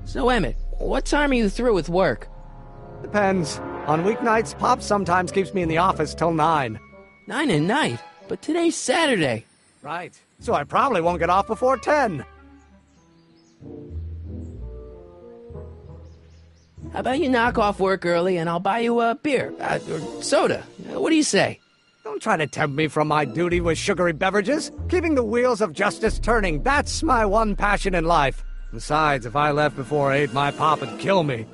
So, Emmett, what time are you through with work? Depends. On weeknights, Pop sometimes keeps me in the office till 9. 9 at night? But today's Saturday. Right. So I probably won't get off before 10. How about you knock off work early and I'll buy you a beer, or soda. What do you say? Don't try to tempt me from my duty with sugary beverages. Keeping the wheels of justice turning, that's my one passion in life. Besides, if I left before 8, my pop would kill me.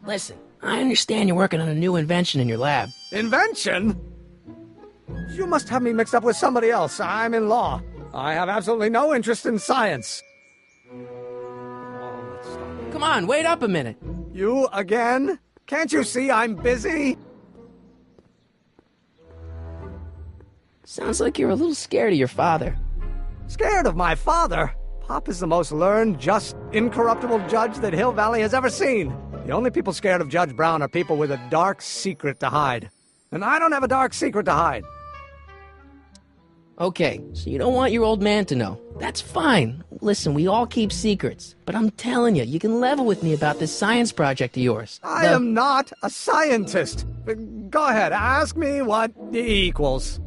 Listen, I understand you're working on a new invention in your lab. Invention? You must have me mixed up with somebody else. I'm in law. I have absolutely no interest in science. Come on, wait up a minute. You again? Can't you see I'm busy? Sounds like you're a little scared of your father. Scared of my father? Pop is the most learned, just, incorruptible judge that Hill Valley has ever seen. The only people scared of Judge Brown are people with a dark secret to hide. And I don't have a dark secret to hide. Okay, so you don't want your old man to know. That's fine. Listen, we all keep secrets. But I'm telling you, you can level with me about this science project of yours. I am not a scientist. Go ahead, ask me what E equals.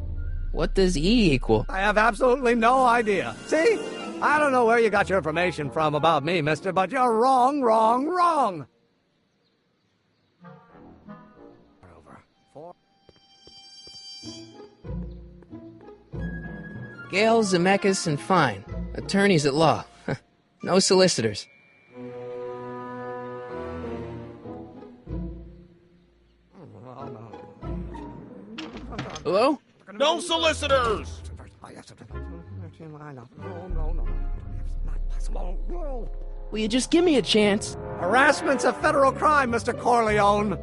What does E equal? I have absolutely no idea. See? I don't know where you got your information from about me, mister, but you're wrong, wrong, wrong. Gale, Zemeckis, and Fine. Attorneys at law. No solicitors. Hello? No solicitors! Will you just give me a chance? Harassment's a federal crime, Mr. Corleone.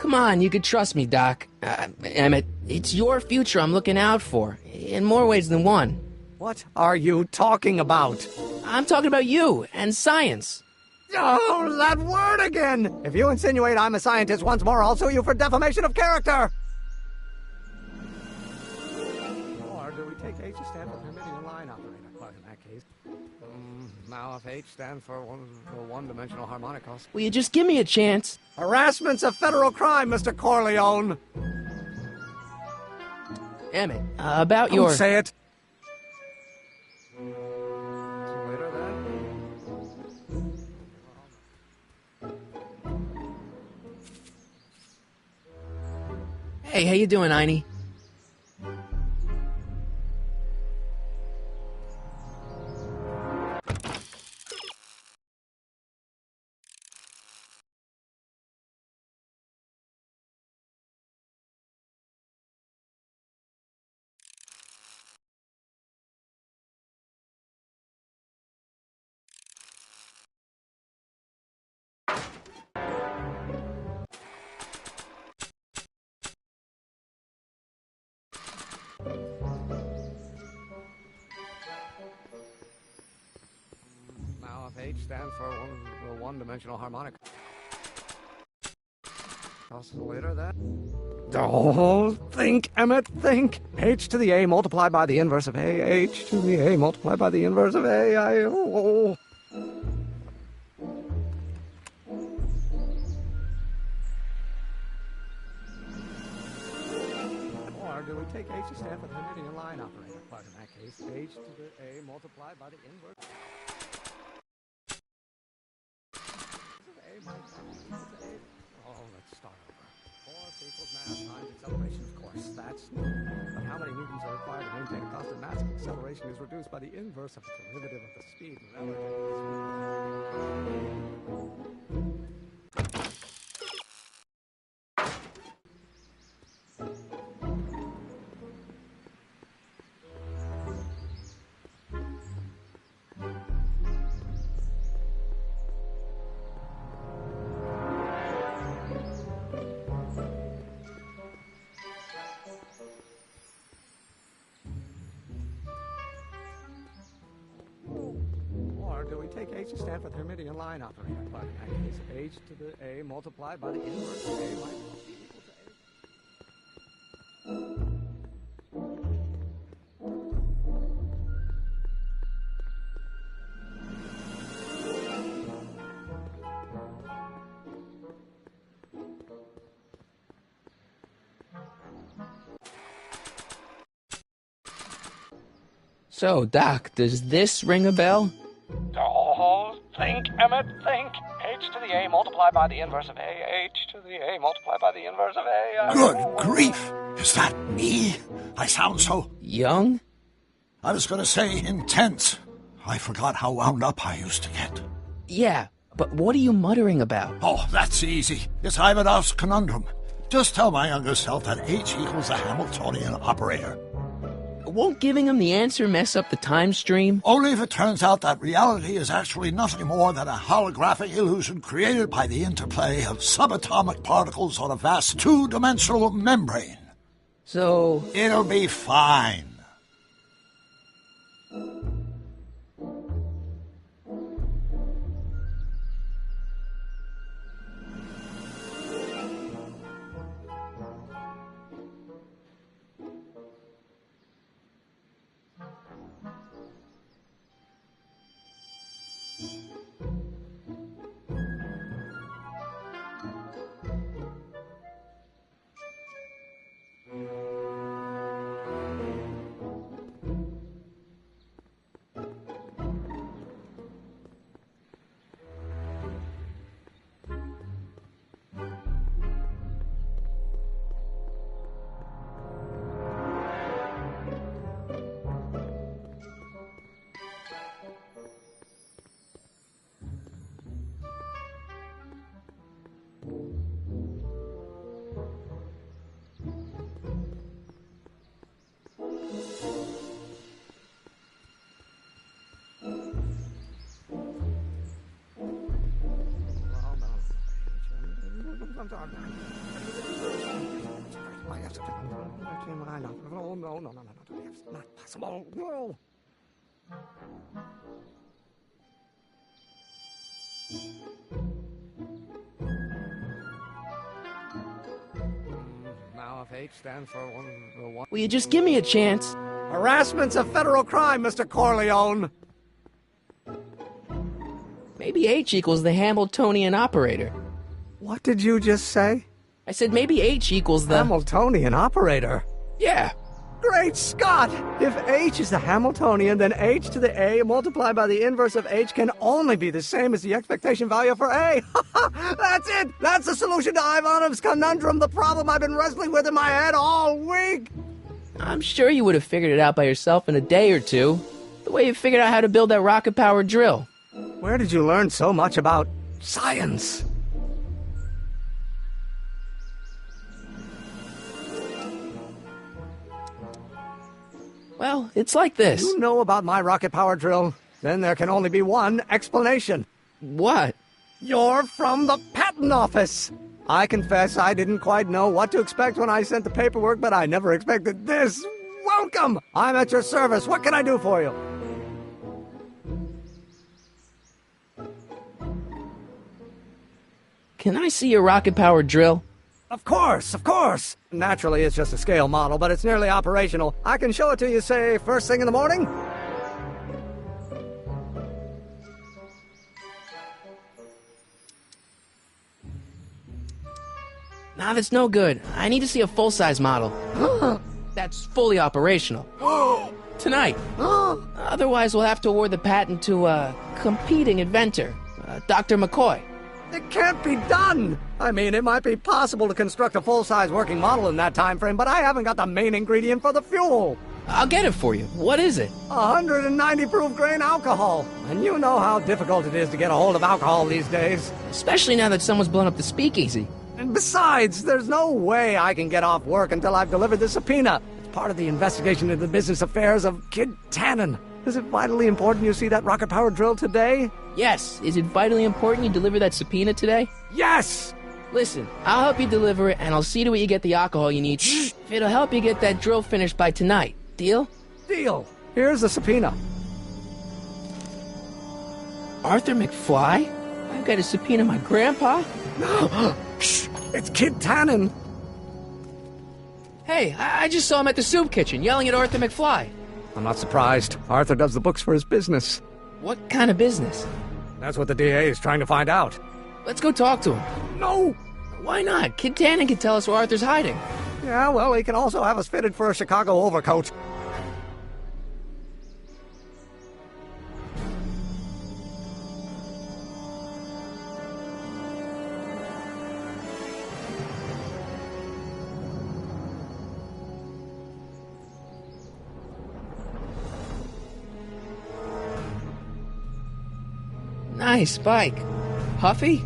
Come on, you could trust me, Doc. Emmett, it's your future I'm looking out for, in more ways than one. What are you talking about? I'm talking about you and science. Oh, that word again! If you insinuate I'm a scientist once more, I'll sue you for defamation of character! Or do we take H to stand for Hermitian line operator? Well, in that case. Now if H stands for one-dimensional harmonicos. Will you just give me a chance? Harassment's a federal crime, Mr. Corleone! Emmett, about Don't your... say it! Hey, how you doing, Einie? Now if H stands for one-dimensional harmonic. Oscillator, that. Oh, think, Emmett, think. H to the A multiplied by the inverse of A. H to the A multiplied by the inverse of A. Or do we take H to stand for the Hermitian line operator? But in that case, H to the A multiplied by the inverse. Oh, let's start over. Force equals mass times acceleration, of course. That's new. But how many newtons are required to maintain a constant mass if acceleration is reduced by the inverse of the derivative of the speed relative to the speed? Or do we take H to stand for the Hermitian line operator? But in that case, H to the A multiplied by the inverse of A minus B equals to So, Doc, does this ring a bell? Oh, think, Emmett, think. H to the A multiplied by the inverse of A. H to the A multiplied by the inverse of A. Good grief! Is that me? I sound so... Young? I was going to say intense. I forgot how wound up I used to get. Yeah, but what are you muttering about? Oh, that's easy. It's Ivanov's conundrum. Just tell my younger self that H equals the Hamiltonian operator. Won't giving him the answer mess up the time stream? Only if it turns out that reality is actually nothing more than a holographic illusion created by the interplay of subatomic particles on a vast two-dimensional membrane. So... It'll be fine. No, it's not possible. No. Now if H stands for one... Will you just give me a chance? Harassment's a federal crime, Mr. Corleone. Maybe H equals the Hamiltonian operator. What did you just say? I said maybe H equals the... Hamiltonian operator? Yeah. Great Scott! If H is the Hamiltonian, then H to the A multiplied by the inverse of H can only be the same as the expectation value for A. That's it! That's the solution to Ivanov's conundrum, the problem I've been wrestling with in my head all week! I'm sure you would have figured it out by yourself in a day or two. The way you figured out how to build that rocket-powered drill. Where did you learn so much about science? Well, it's like this. You know about my rocket power drill? Then there can only be one explanation. What? You're from the patent office! I confess I didn't quite know what to expect when I sent the paperwork, but I never expected this. Welcome! I'm at your service. What can I do for you? Can I see your rocket-powered drill? Of course, of course! Naturally, it's just a scale model, but it's nearly operational. I can show it to you, say, first thing in the morning? Nah, that's no good. I need to see a full-size model. That's fully operational. Tonight. Otherwise, we'll have to award the patent to a competing inventor, Dr. McCoy. It can't be done! I mean, it might be possible to construct a full-size working model in that time frame, but I haven't got the main ingredient for the fuel. I'll get it for you. What is it? 190 proof grain alcohol. And you know how difficult it is to get a hold of alcohol these days. Especially now that someone's blown up the speakeasy. And besides, there's no way I can get off work until I've delivered the subpoena. It's part of the investigation into the business affairs of Kid Tannen. Is it vitally important you see that rocket-powered drill today? Yes. Is it vitally important you deliver that subpoena today? Yes! Listen, I'll help you deliver it, and I'll see to it you get the alcohol you need. If it'll help you get that drill finished by tonight. Deal? Deal. Here's the subpoena. Arthur McFly? I've got to subpoena my grandpa? It's Kid Tannen. Hey, I just saw him at the soup kitchen yelling at Arthur McFly. I'm not surprised. Arthur does the books for his business. What kind of business? That's what the DA is trying to find out. Let's go talk to him. No! Why not? Kid Tannen can tell us where Arthur's hiding. Yeah, well, he can also have us fitted for a Chicago overcoat. Nice bike. Huffy?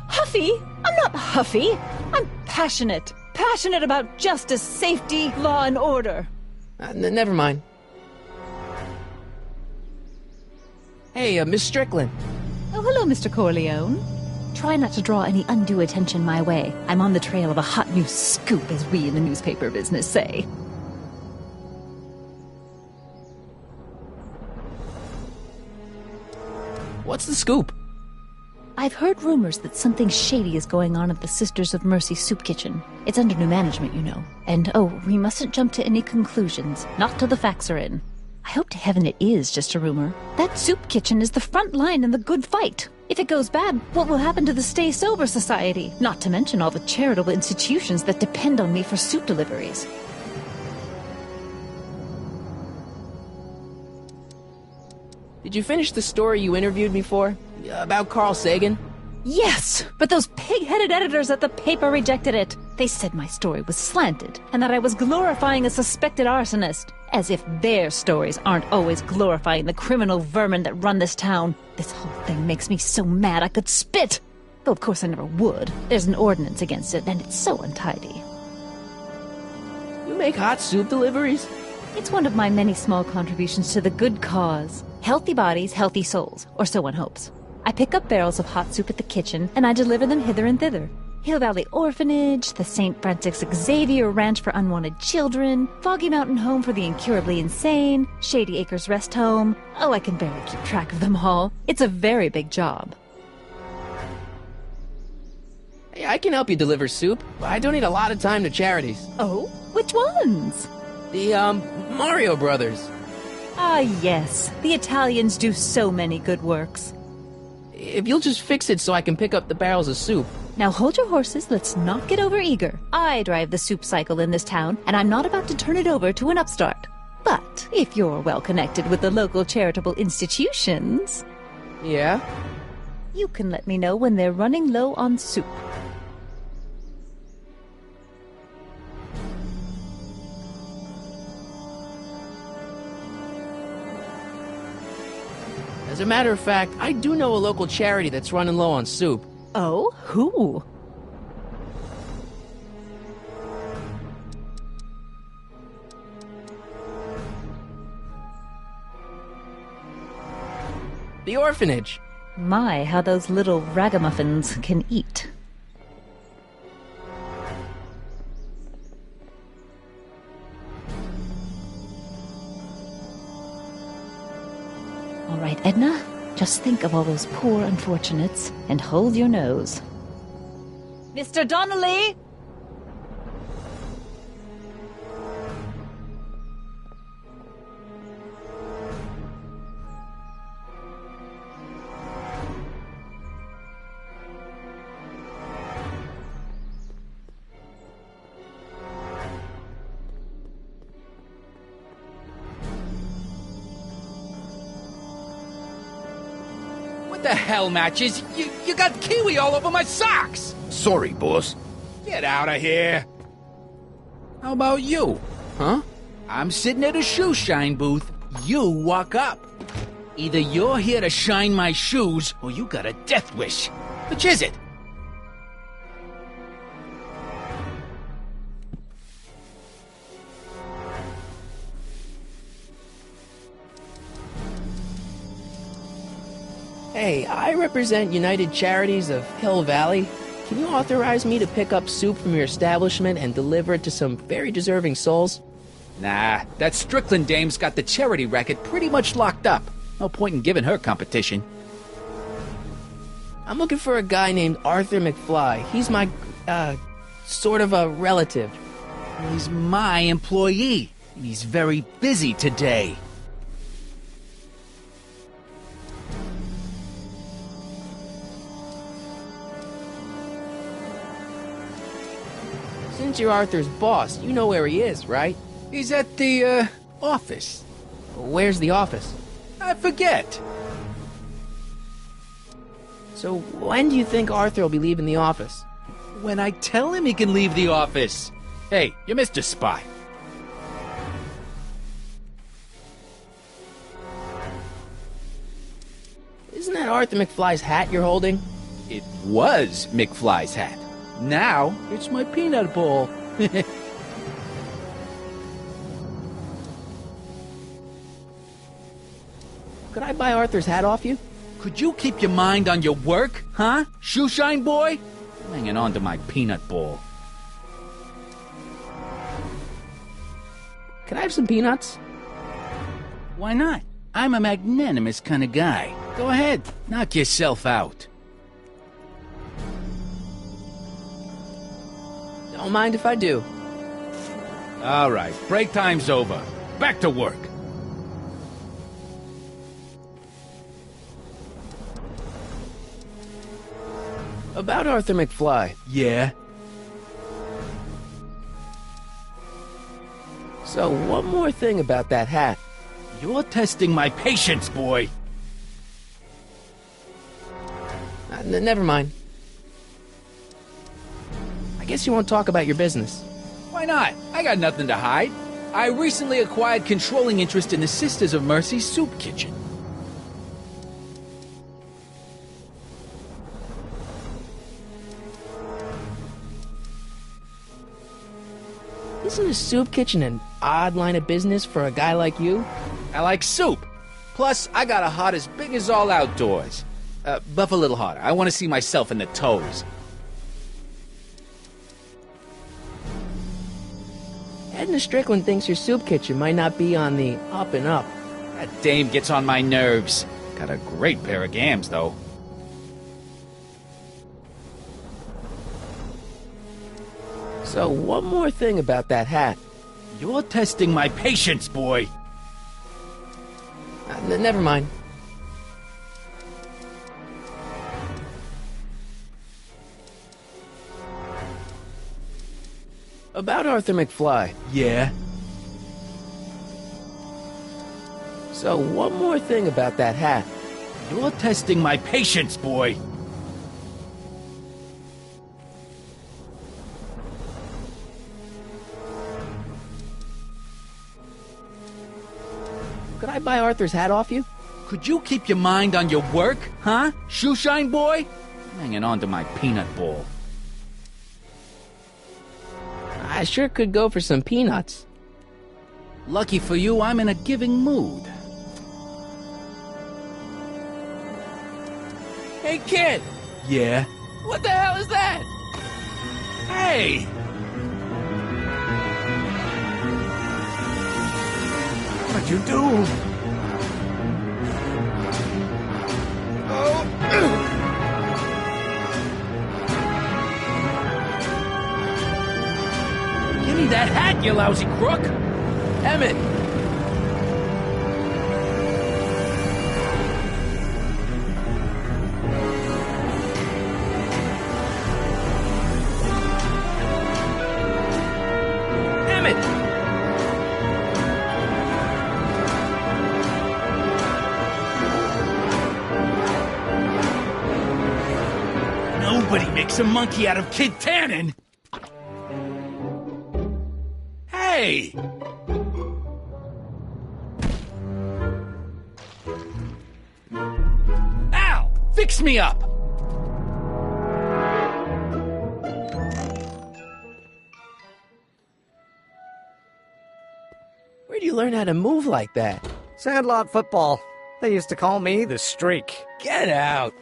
Huffy? I'm not huffy. I'm passionate. Passionate about justice, safety, law, and order. Never mind. Hey, Miss Strickland. Oh, hello, Mr. Corleone. Try not to draw any undue attention my way. I'm on the trail of a hot new scoop, as we in the newspaper business say. What's the scoop? I've heard rumors that something shady is going on at the Sisters of Mercy soup kitchen. It's under new management, you know. And, we mustn't jump to any conclusions. Not till the facts are in. I hope to heaven it is just a rumor. That soup kitchen is the front line in the good fight. If it goes bad, what will happen to the Stay Sober Society? Not to mention all the charitable institutions that depend on me for soup deliveries. Did you finish the story you interviewed me for? About Carl Sagan? Yes, but those pig-headed editors at the paper rejected it. They said my story was slanted, and that I was glorifying a suspected arsonist. As if their stories aren't always glorifying the criminal vermin that run this town. This whole thing makes me so mad I could spit. Though of course I never would. There's an ordinance against it, and it's so untidy. You make hot soup deliveries? It's one of my many small contributions to the good cause. Healthy bodies, healthy souls, or so one hopes. I pick up barrels of hot soup at the kitchen, and I deliver them hither and thither. Hill Valley Orphanage, the St. Francis Xavier Ranch for Unwanted Children, Foggy Mountain Home for the Incurably Insane, Shady Acres Rest Home. Oh, I can barely keep track of them all. It's a very big job. Hey, I can help you deliver soup. I donate a lot of time to charities. Oh? Which ones? The, Mario Brothers. Ah, yes. The Italians do so many good works. If you'll just fix it so I can pick up the barrels of soup. Now hold your horses, let's not get overeager. I drive the soup cycle in this town, and I'm not about to turn it over to an upstart. But if you're well connected with the local charitable institutions... Yeah? You can let me know when they're running low on soup. As a matter of fact, I do know a local charity that's running low on soup. Oh? Who? The orphanage. My, how those little ragamuffins can eat. All right, Edna, just think of all those poor unfortunates and hold your nose. Mr. Donnelly! What the hell, Matches? You got kiwi all over my socks! Sorry, boss. Get out of here! How about you? Huh? I'm sitting at a shoe shine booth. You walk up. Either you're here to shine my shoes, or you got a death wish. Which is it? Hey, I represent United Charities of Hill Valley. Can you authorize me to pick up soup from your establishment and deliver it to some very deserving souls? Nah, that Strickland dame's got the charity racket pretty much locked up. No point in giving her competition. I'm looking for a guy named Arthur McFly. He's my, sort of a relative. He's my employee. He's very busy today. Since you're Arthur's boss, you know where he is, right? He's at the, office. Where's the office? I forget. So when do you think Arthur will be leaving the office? When I tell him he can leave the office. Hey, you're Mr. Spy. Isn't that Arthur McFly's hat you're holding? It was McFly's hat. Now, it's my peanut bowl. Could I buy Arthur's hat off you? Could you keep your mind on your work, huh? Shoeshine boy? I'm hanging on to my peanut bowl. Can I have some peanuts? Why not? I'm a magnanimous kind of guy. Go ahead, knock yourself out. Don't mind if I do. All right, break time's over. Back to work. About Arthur McFly. Yeah? So, one more thing about that hat. You're testing my patience, boy. Never mind. I guess you won't talk about your business. Why not? I got nothing to hide. I recently acquired controlling interest in the Sisters of Mercy soup kitchen. Isn't a soup kitchen an odd line of business for a guy like you? I like soup. Plus, I got a heart as big as all outdoors. Buff a little harder. I want to see myself in the toes. Edna Strickland thinks your soup kitchen might not be on the up and up. That dame gets on my nerves. Got a great pair of gams, though. So, one more thing about that hat. You're testing my patience, boy. Never mind. About Arthur McFly. Yeah? So, one more thing about that hat. You're testing my patience, boy. Could I buy Arthur's hat off you? Could you keep your mind on your work, huh? Shoeshine boy? I'm hanging on to my peanut ball. I sure could go for some peanuts. Lucky for you, I'm in a giving mood. Hey, kid! Yeah? What the hell is that? Hey! What'd you do? Give me that hat, you lousy crook! Emmett! Nobody makes a monkey out of Kid Tannen! Hey! Al! Fix me up! Where'd you learn how to move like that? Sandlot football. They used to call me the Streak. Get out!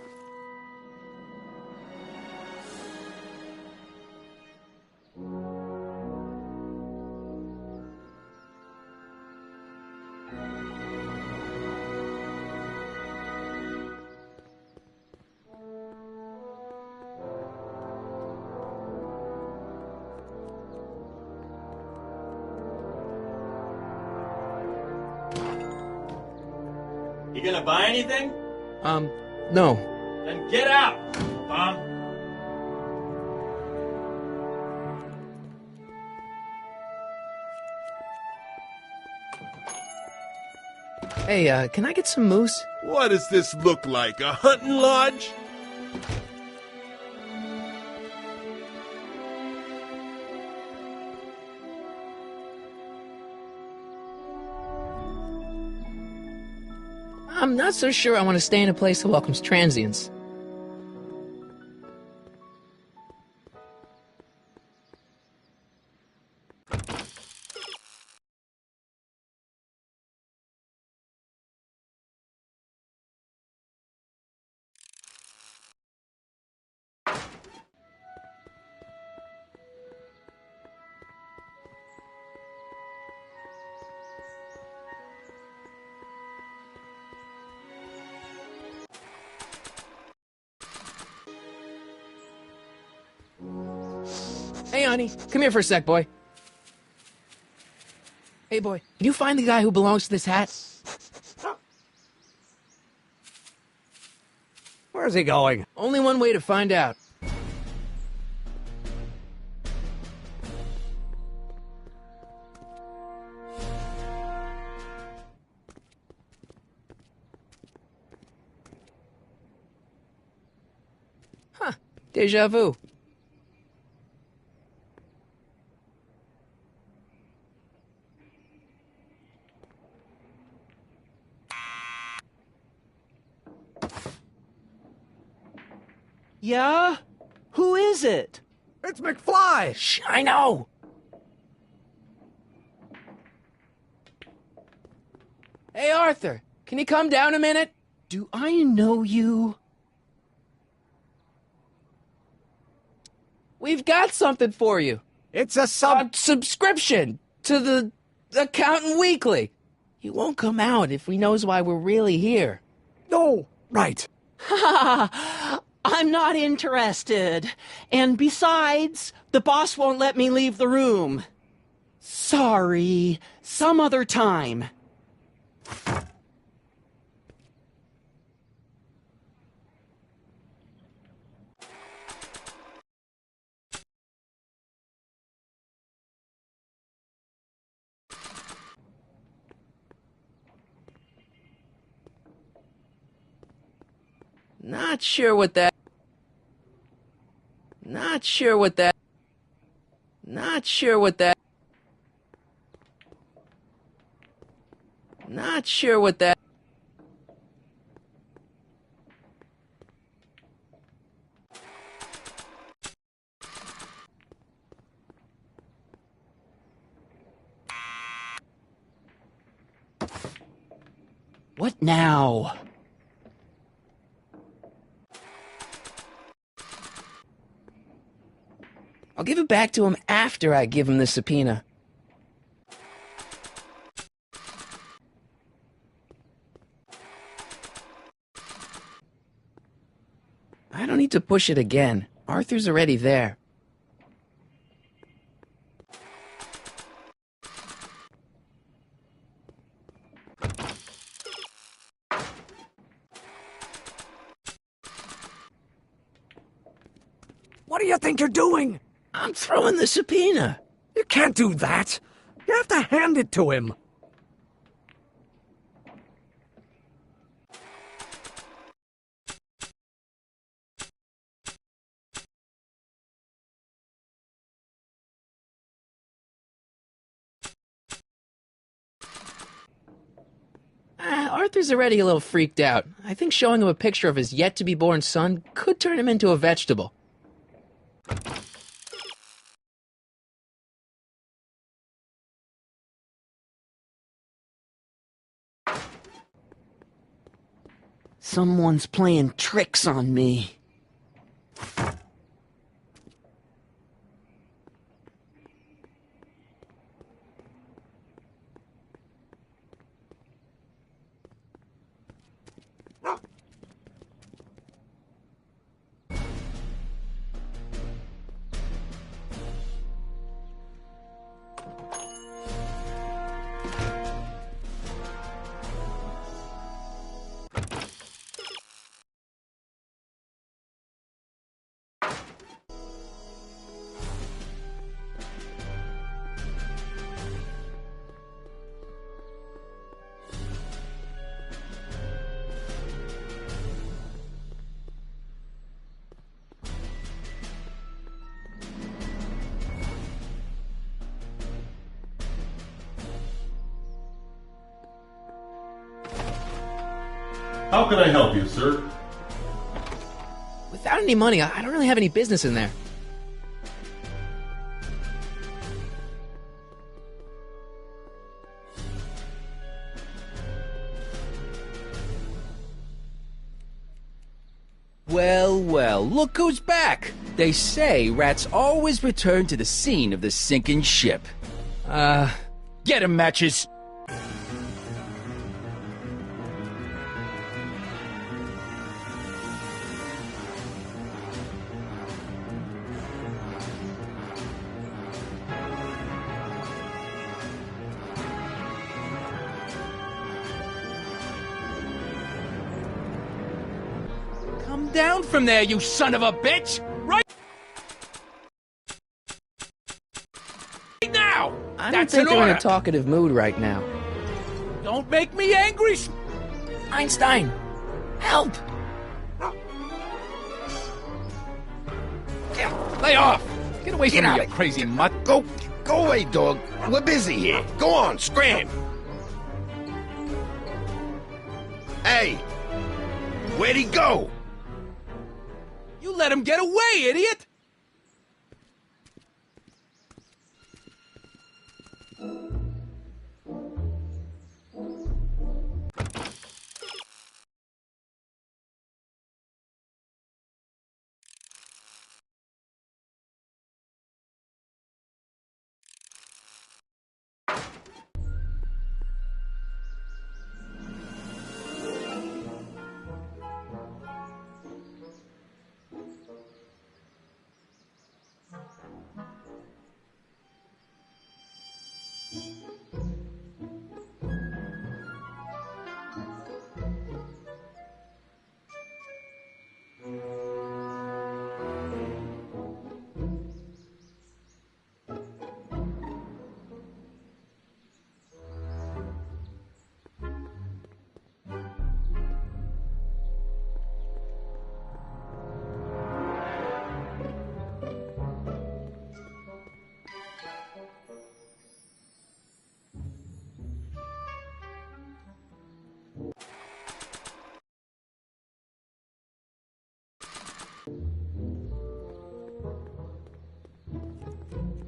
You gonna buy anything? No. Then get out, bum. Hey, can I get some moose? What does this look like, a hunting lodge? I'm not so sure I want to stay in a place that welcomes transients. Hey, honey, come here for a sec, boy. Hey, boy, can you find the guy who belongs to this hat? Where's he going? Only one way to find out. Huh, déjà vu. Yeah? Who is it? It's McFly! Shh, I know! Hey, Arthur, can you come down a minute? Do I know you? We've got something for you. It's a subscription to the Accountant Weekly. He won't come out if he knows why we're really here. No, right. Ha! I'm not interested. And besides, the boss won't let me leave the room. Sorry. Some other time. Not sure what that... Not sure what that... Not sure what that... Not sure what that... What now? I'll give it back to him after I give him the subpoena. I don't need to push it again. Arthur's already there. What do you think you're doing? I'm throwing the subpoena. You can't do that. You have to hand it to him. Arthur's already a little freaked out. I think showing him a picture of his yet-to-be-born son could turn him into a vegetable. Someone's playing tricks on me. How can I help you, sir? Without any money, I don't really have any business in there. Well, well, look who's back! They say rats always return to the scene of the sinking ship. Get 'em, Matches! Come down from there, you son of a bitch! Right now! I don't That's think an they're in order! a talkative mood right now. Don't make me angry! Einstein! Help! Lay off! Get away from me, you crazy mutt! Go away, dog. We're busy here. Go on, scram. Hey, where'd he go? You let him get away, idiot!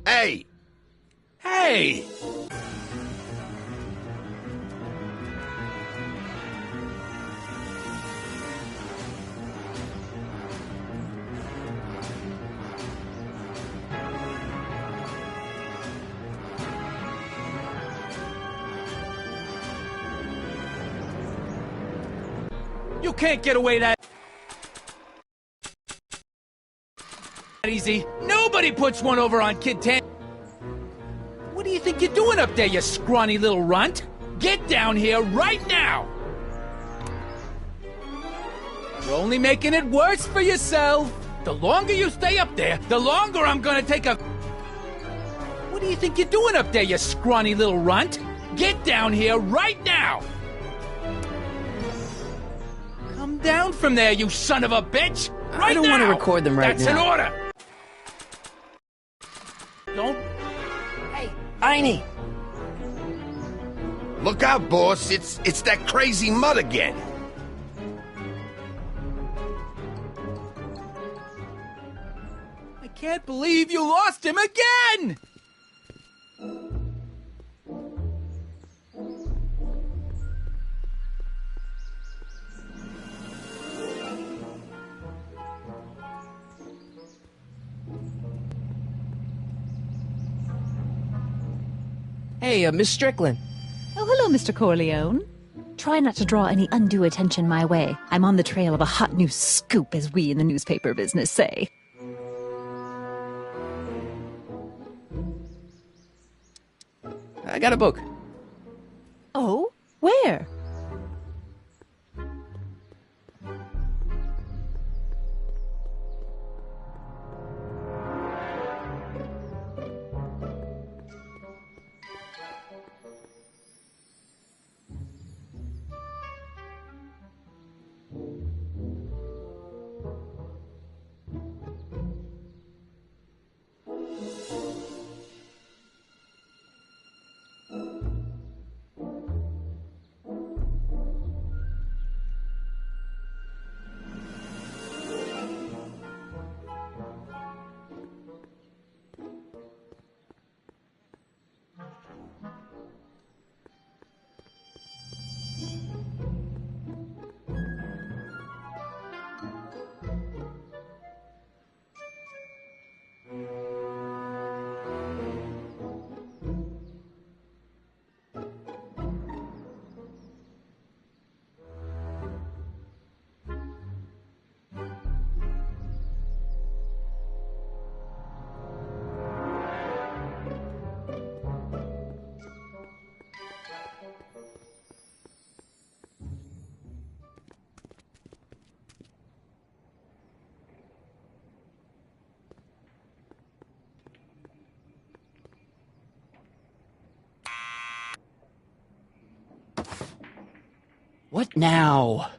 Hey! Hey! You can't get away that easy. Nobody puts one over on Kid Tan. What do you think you're doing up there, you scrawny little runt? Get down here right now! You're only making it worse for yourself. The longer you stay up there, the longer I'm gonna take a... What do you think you're doing up there, you scrawny little runt? Get down here right now! Come down from there, you son of a bitch! Right I don't want to now! record them right That's now. an order! Don't... Hey, Einie! Look out, boss. It's that crazy mud again. I can't believe you lost him again! Hey, Miss Strickland. Oh, hello, Mr. Corleone. Try not to draw any undue attention my way. I'm on the trail of a hot new scoop, as we in the newspaper business say. I got a book. Oh? Where? What now?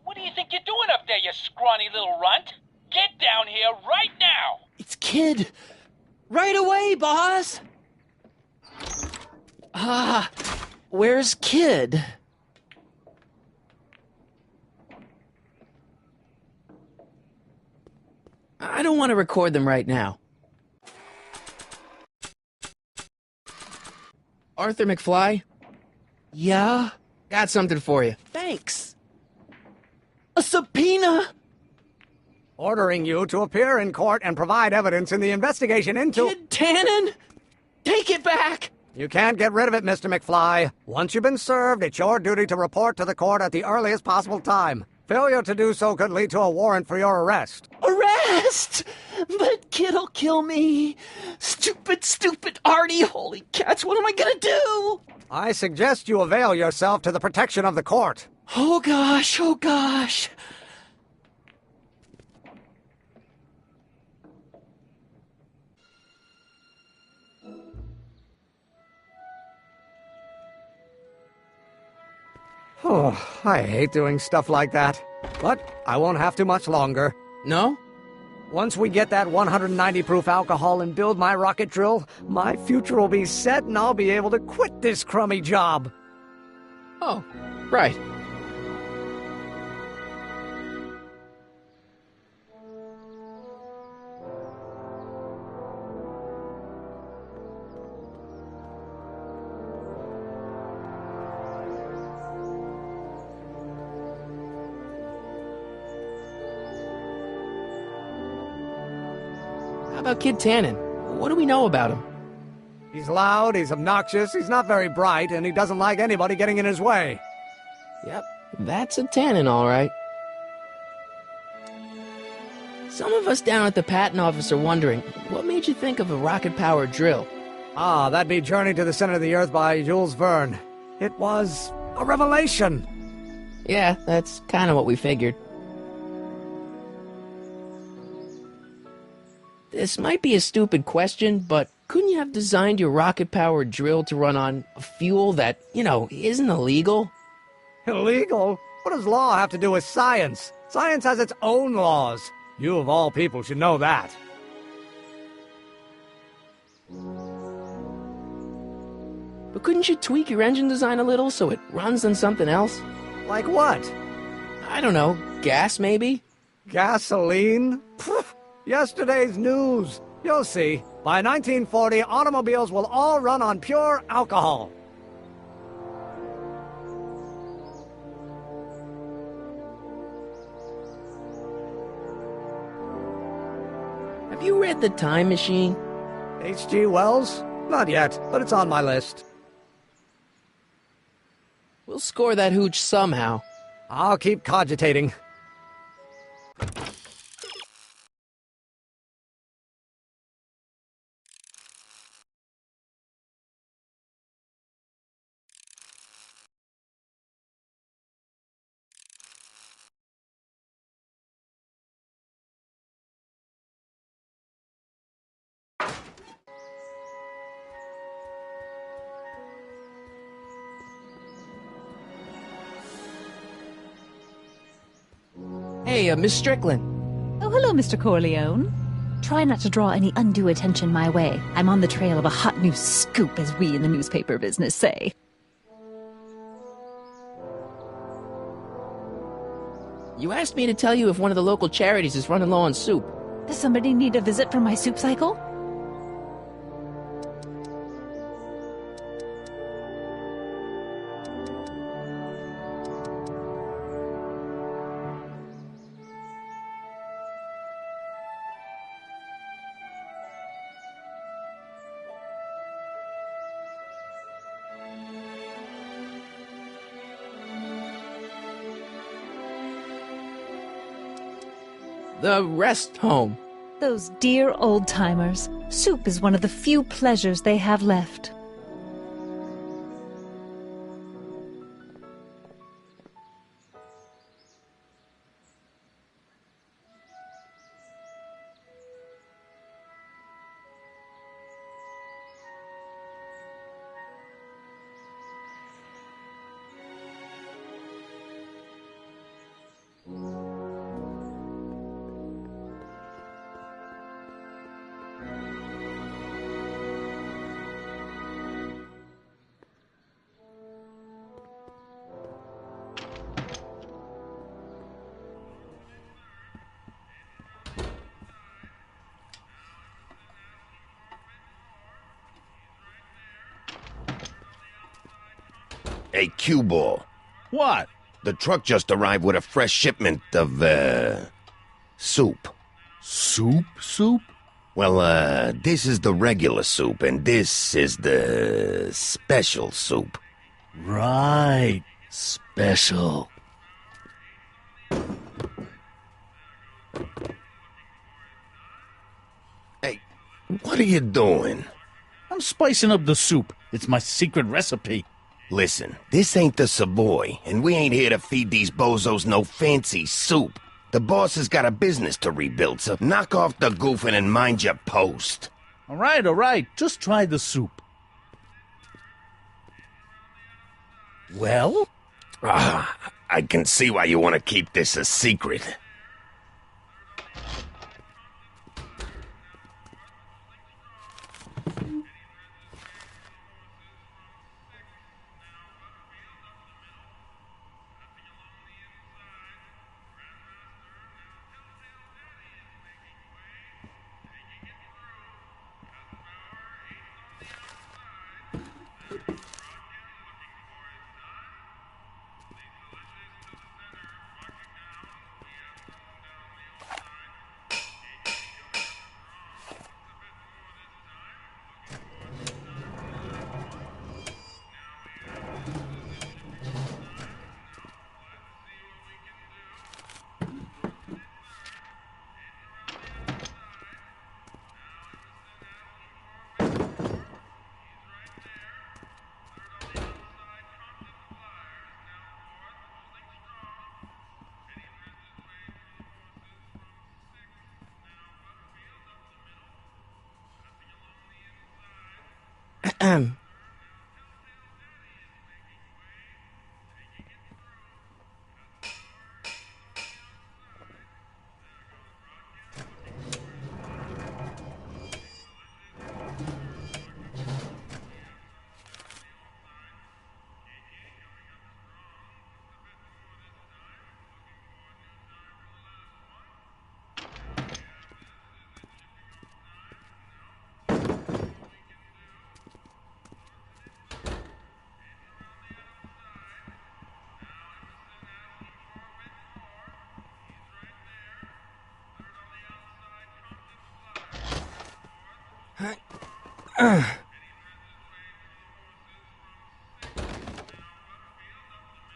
What do you think you're doing up there, you scrawny little runt? Get down here right now! It's Kid! Right away, boss! Where's Kid? I don't want to record them right now. Arthur McFly? Yeah? Got something for you. Thanks. A subpoena? Ordering you to appear in court and provide evidence in the investigation into... Kid Tannen? Take it back! You can't get rid of it, Mr. McFly. Once you've been served, it's your duty to report to the court at the earliest possible time. Failure to do so could lead to a warrant for your arrest. Arrest! But Kid'll kill me. Stupid, stupid Artie. Holy cats, what am I gonna do? I suggest you avail yourself to the protection of the court. Oh gosh, oh gosh. Oh, I hate doing stuff like that. But I won't have to much longer. No? Once we get that 190 proof alcohol and build my rocket drill, my future will be set and I'll be able to quit this crummy job. Oh, right. How about Kid Tannen? What do we know about him? He's loud, he's obnoxious, he's not very bright, and he doesn't like anybody getting in his way. Yep, that's a Tannen, all right. Some of us down at the patent office are wondering, what made you think of a rocket-powered drill? Ah, that'd be Journey to the Center of the Earth by Jules Verne. It was a revelation. Yeah, that's kind of what we figured. This might be a stupid question, but couldn't you have designed your rocket-powered drill to run on a fuel that, isn't illegal? Illegal? What does law have to do with science? Science has its own laws. You, of all people, should know that. But couldn't you tweak your engine design a little so it runs on something else? Like what? I don't know. Gas, maybe? Gasoline? Pfft, yesterday's news. You'll see. By 1940, automobiles will all run on pure alcohol. Have you read The Time Machine? H.G. Wells? Not yet, but it's on my list. We'll score that hooch somehow. I'll keep cogitating. Hey, Miss Strickland. Oh, hello, Mr. Corleone. Try not to draw any undue attention my way. I'm on the trail of a hot new scoop, as we in the newspaper business say. You asked me to tell you if one of the local charities is running low on soup. Does somebody need a visit from my soup cycle? The rest home. Those dear old-timers. Soup is one of the few pleasures they have left. Hey, cue ball. What? The truck just arrived with a fresh shipment of, soup. Soup? Soup? Well, this is the regular soup, and this is the special soup. Right. Special. Hey, what are you doing? I'm spicing up the soup. It's my secret recipe. Listen, this ain't the Savoy, and we ain't here to feed these bozos no fancy soup. The boss has got a business to rebuild, so knock off the goofing and mind your post. All right. Just try the soup. Well? I can see why you want to keep this a secret.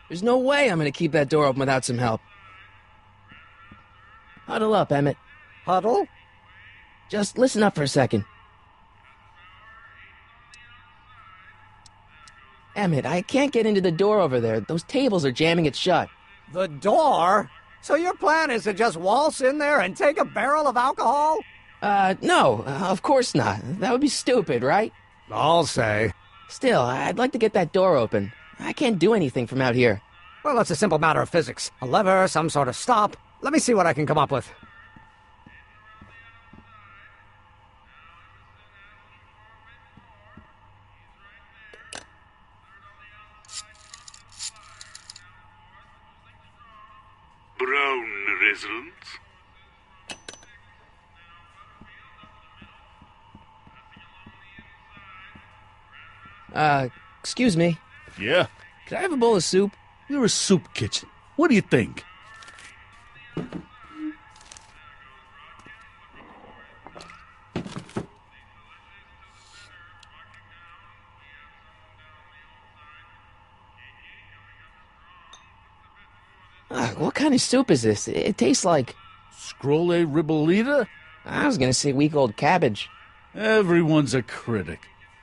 There's no way I'm gonna keep that door open without some help. Huddle up, Emmett. Huddle? Just listen up for a second. Emmett, I can't get into the door over there. Those tables are jamming it shut. The door? So your plan is to just waltz in there and take a barrel of alcohol? No, of course not. That would be stupid, right? I'll say. Still, I'd like to get that door open. I can't do anything from out here. Well, it's a simple matter of physics. A lever, some sort of stop. Let me see what I can come up with. Brown residence? Excuse me. Yeah? Could I have a bowl of soup? You're a soup kitchen. What do you think? What kind of soup is this? It tastes like... Scrolle ribollita? I was gonna say week-old cabbage. Everyone's a critic.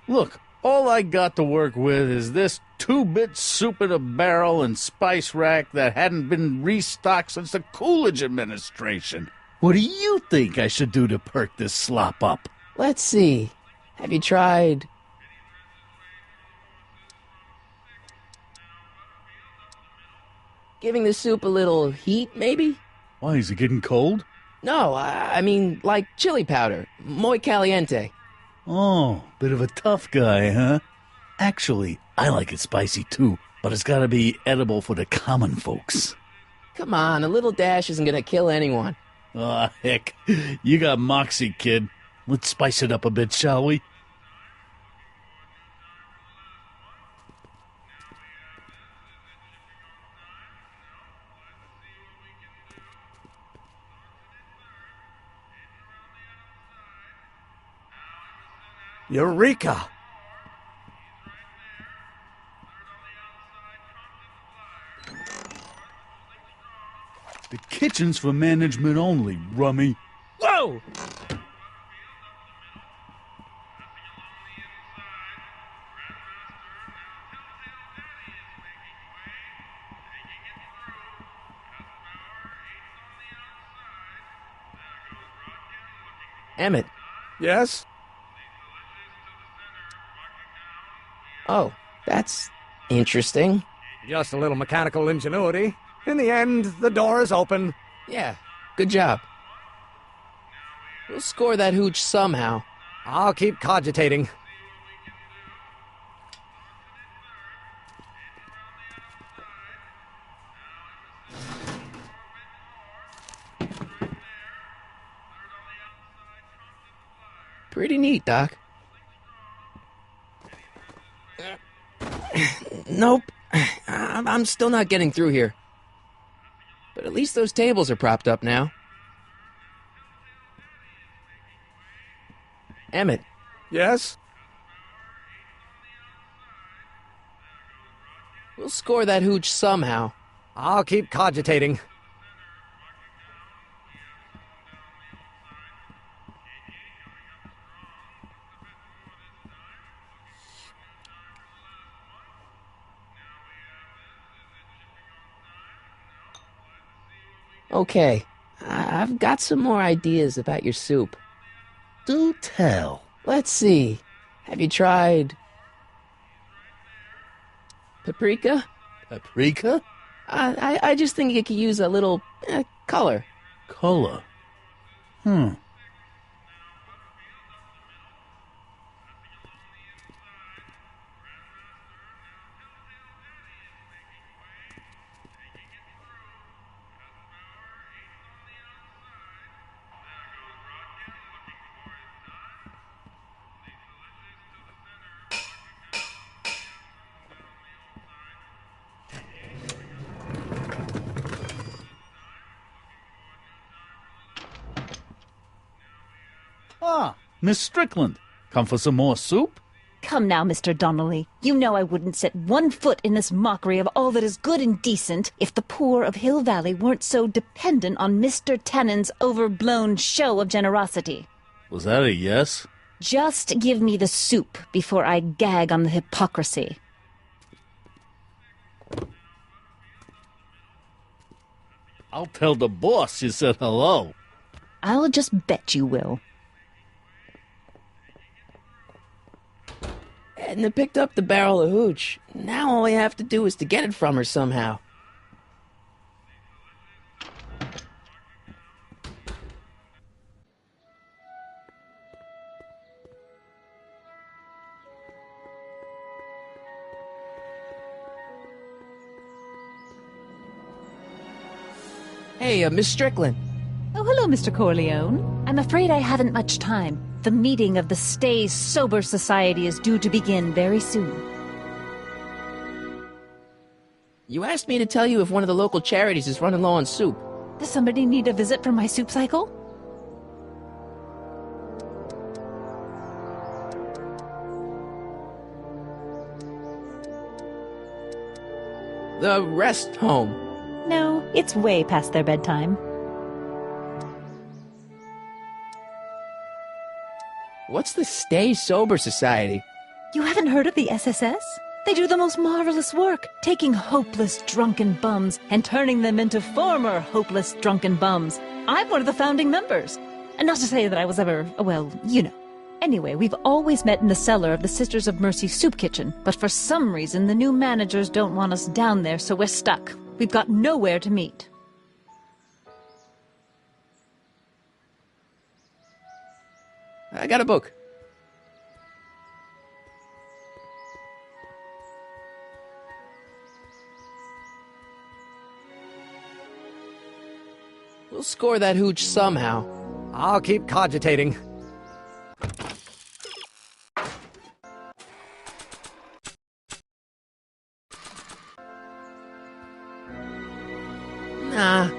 Look, all I got to work with is this 2-bit soup in a barrel and spice rack that hadn't been restocked since the Coolidge administration. What do you think I should do to perk this slop up? Let's see. Have you tried... giving the soup a little heat, maybe? Why, is it getting cold? No, I mean, like chili powder. Muy caliente. Oh, bit of a tough guy, huh? Actually, I like it spicy too, but it's gotta be edible for the common folks. Come on, a little dash isn't gonna kill anyone. Aw, heck. You got moxie, kid. Let's spice it up a bit, shall we? Eureka! The kitchen's for management only, rummy. Whoa! Emmett. Yes? Oh, that's interesting. Just a little mechanical ingenuity. In the end, the door is open. Yeah, good job. We'll score that hooch somehow. I'll keep cogitating. Pretty neat, Doc. Nope. I'm still not getting through here. But at least those tables are propped up now. Emmett. Yes? We'll score that hooch somehow. I'll keep cogitating. Okay, I've got some more ideas about your soup. Do tell. Let's see. Have you tried... Paprika? Paprika? I just think it could use a little color. Color? Ah, Miss Strickland. Come for some more soup? Come now, Mr. Donnelly. You know I wouldn't set one foot in this mockery of all that is good and decent if the poor of Hill Valley weren't so dependent on Mr. Tannen's overblown show of generosity. Was that a yes? Just give me the soup before I gag on the hypocrisy. I'll tell the boss you said hello. I'll just bet you will. Edna picked up the barrel of hooch. Now all I have to do is to get it from her somehow. Hey, Miss Strickland. Oh, hello, Mr. Corleone. I'm afraid I haven't much time. The meeting of the Stay Sober Society is due to begin very soon. You asked me to tell you if one of the local charities is running low on soup. Does somebody need a visit from my soup cycle? The rest home. No, it's way past their bedtime. What's the Stay Sober Society? You haven't heard of the SSS? They do the most marvelous work, taking hopeless drunken bums and turning them into former hopeless drunken bums. I'm one of the founding members. And not to say that I was ever, well, you know. Anyway, we've always met in the cellar of the Sisters of Mercy soup kitchen, but for some reason the new managers don't want us down there, so we're stuck. We've got nowhere to meet. I got a book. We'll score that hooch somehow. I'll keep cogitating. Nah.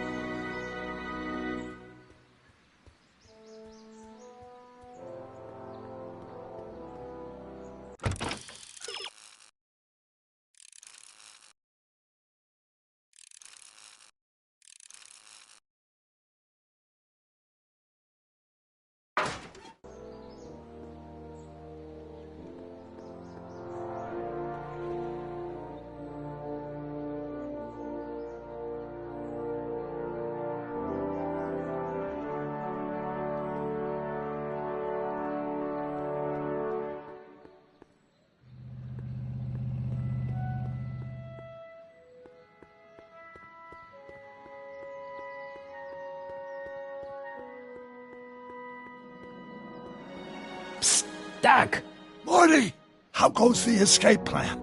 Psst, Doc! Morty! How goes the escape plan?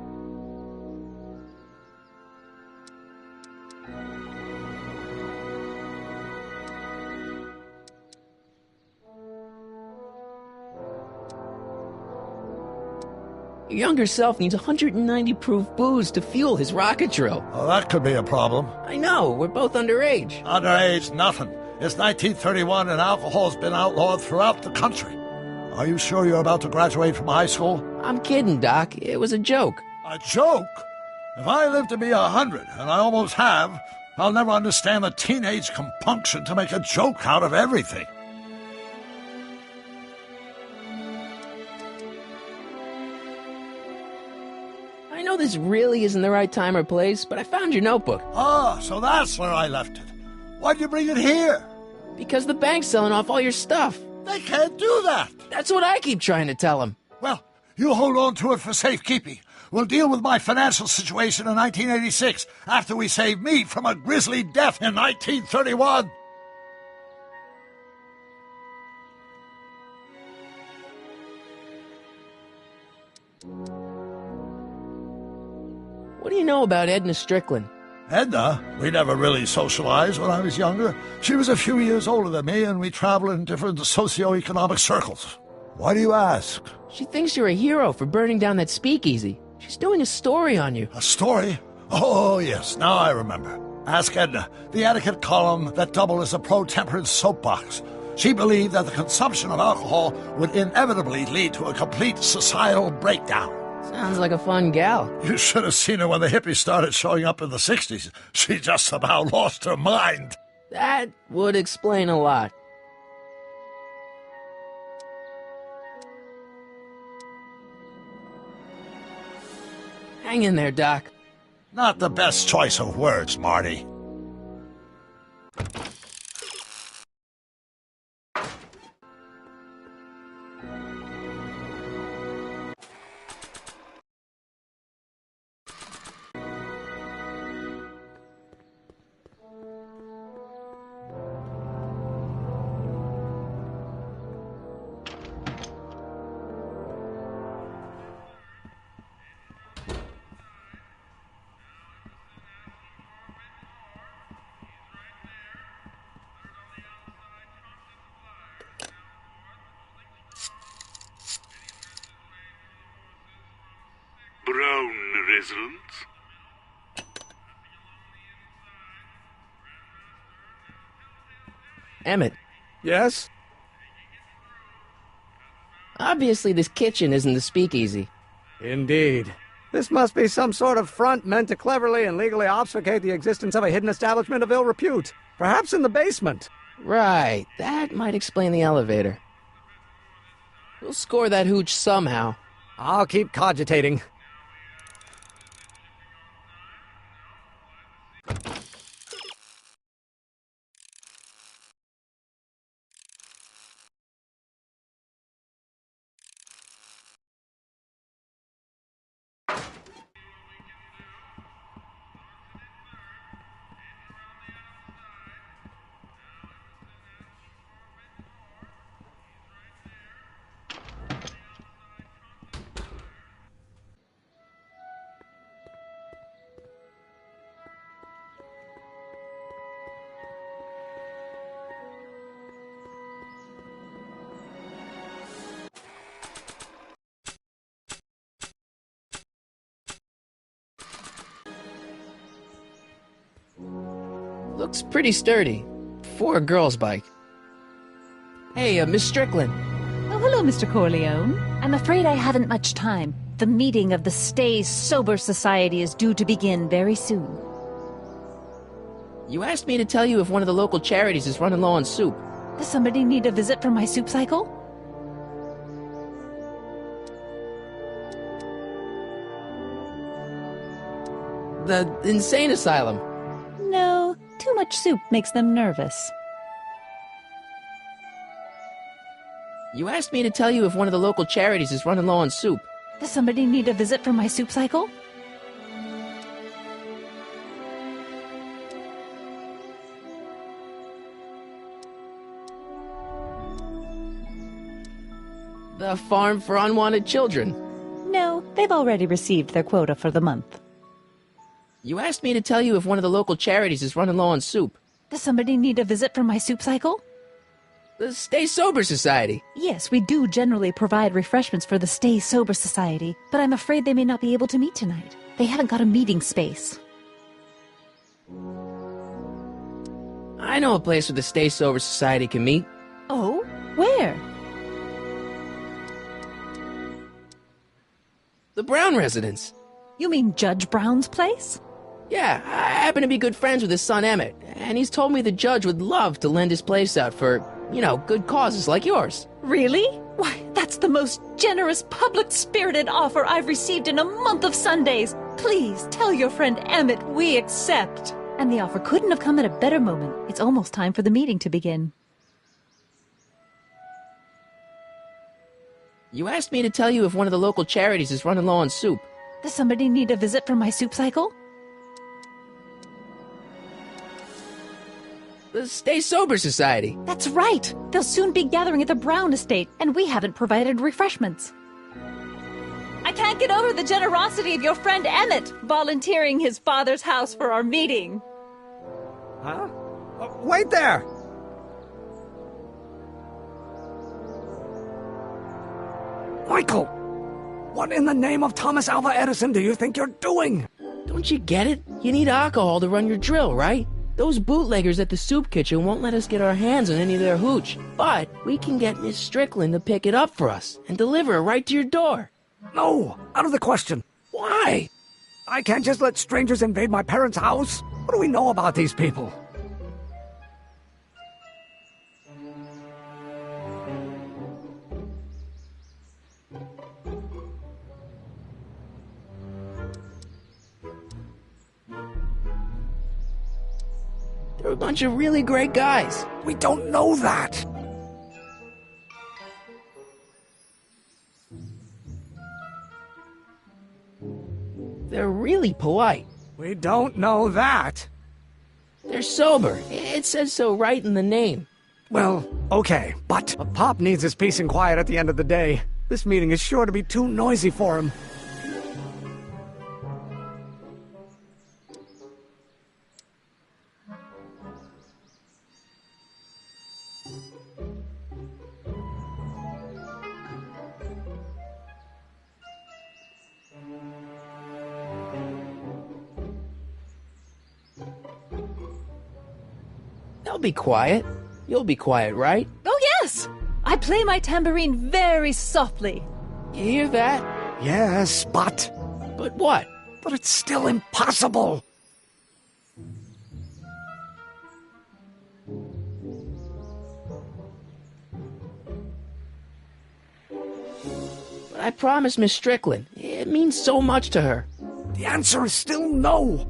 Your younger self needs 190 proof booze to fuel his rocket drill. Oh, that could be a problem. I know, we're both underage. Underage, nothing. It's 1931 and alcohol's been outlawed throughout the country. Are you sure you're about to graduate from high school? I'm kidding, Doc. It was a joke. A joke? If I live to be 100, and I almost have, I'll never understand the teenage compunction to make a joke out of everything. I know this really isn't the right time or place, but I found your notebook. Ah, so that's where I left it. Why'd you bring it here? Because the bank's selling off all your stuff. They can't do that. That's what I keep trying to tell him. Well, you hold on to it for safekeeping. We'll deal with my financial situation in 1986 after we save me from a grisly death in 1931. What do you know about Edna Strickland? Edna? We never really socialized when I was younger. She was a few years older than me, and we traveled in different socioeconomic circles. Why do you ask? She thinks you're a hero for burning down that speakeasy. She's doing a story on you. A story? Oh, yes, now I remember. Ask Edna, the etiquette column that doubled as a pro-temperance soapbox. She believed that the consumption of alcohol would inevitably lead to a complete societal breakdown. Sounds like a fun gal. You should have seen her when the hippies started showing up in the 60s. She just about lost her mind. That would explain a lot. Hang in there, Doc. Not the best choice of words, Marty. Brown residence? Emmett. Yes? Obviously this kitchen isn't the speakeasy. Indeed. This must be some sort of front meant to cleverly and legally obfuscate the existence of a hidden establishment of ill repute. Perhaps in the basement. Right, that might explain the elevator. We'll score that hooch somehow. I'll keep cogitating. Looks pretty sturdy. For a girl's bike. Hey, Miss Strickland. Oh, hello, Mr. Corleone. I'm afraid I haven't much time. The meeting of the Stay Sober Society is due to begin very soon. You asked me to tell you if one of the local charities is running low on soup. Does somebody need a visit from my soup cycle? The insane asylum. No, too much soup makes them nervous. You asked me to tell you if one of the local charities is running low on soup. Does somebody need a visit from my soup cycle? The Farm for Unwanted Children. No, they've already received their quota for the month. You asked me to tell you if one of the local charities is running low on soup. Does somebody need a visit from my soup cycle? The Stay Sober Society. Yes, we do generally provide refreshments for the Stay Sober Society, but I'm afraid they may not be able to meet tonight. They haven't got a meeting space. I know a place where the Stay Sober Society can meet. Oh? Where? The Brown residence. You mean Judge Brown's place? Yeah, I happen to be good friends with his son Emmett, and he's told me the judge would love to lend his place out for, good causes like yours. Really? Why, that's the most generous, public-spirited offer I've received in a month of Sundays. Please tell your friend Emmett we accept. And the offer couldn't have come at a better moment. It's almost time for the meeting to begin. You asked me to tell you if one of the local charities is running low on soup. Does somebody need a visit from my soup cycle? The Stay Sober Society. That's right! They'll soon be gathering at the Brown estate, and we haven't provided refreshments. I can't get over the generosity of your friend Emmett, volunteering his father's house for our meeting. Huh? Wait there! Michael! What in the name of Thomas Alva Edison do you think you're doing? Don't you get it? You need alcohol to run your drill, right? Those bootleggers at the soup kitchen won't let us get our hands on any of their hooch. But we can get Miss Strickland to pick it up for us and deliver it right to your door. No, out of the question. Why? I can't just let strangers invade my parents' house. What do we know about these people? They're a bunch of really great guys. We don't know that. They're really polite. We don't know that. They're sober. It says so right in the name. Well, okay, but Pop needs his peace and quiet at the end of the day. This meeting is sure to be too noisy for him. They'll be quiet. You'll be quiet, right? Oh, yes! I play my tambourine very softly. You hear that? Yes, but... But what? But it's still impossible. But I promised Miss Strickland. It means so much to her. The answer is still no.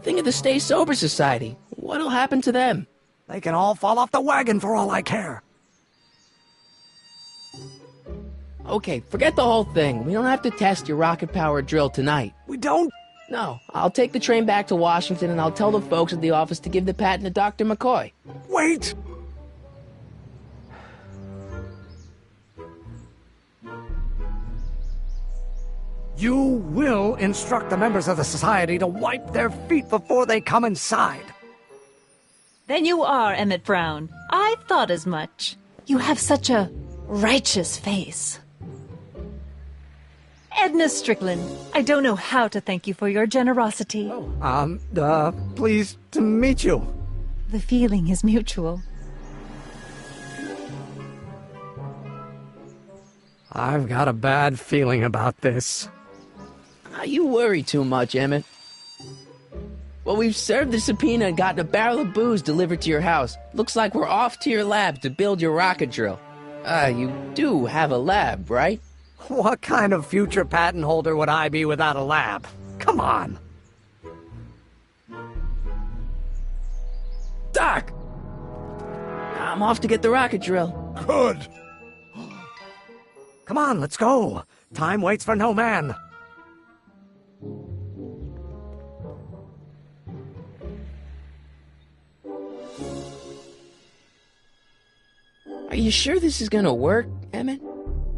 Think of the Stay Sober Society. What'll happen to them? They can all fall off the wagon for all I care. Okay, forget the whole thing. We don't have to test your rocket-powered drill tonight. We don't? No. I'll take the train back to Washington and I'll tell the folks at the office to give the patent to Dr. McCoy. Wait! You will instruct the members of the society to wipe their feet before they come inside. Then you are Emmett Brown. I thought as much. You have such a righteous face. Edna Strickland, I don't know how to thank you for your generosity. Pleased to meet you. The feeling is mutual. I've got a bad feeling about this. You worry too much, Emmett. Well, we've served the subpoena and gotten a barrel of booze delivered to your house. Looks like we're off to your lab to build your rocket drill. You do have a lab, right? What kind of future patent holder would I be without a lab? Come on! Doc! I'm off to get the rocket drill. Good. Come on, let's go. Time waits for no man. Are you sure this is gonna work, Emmett?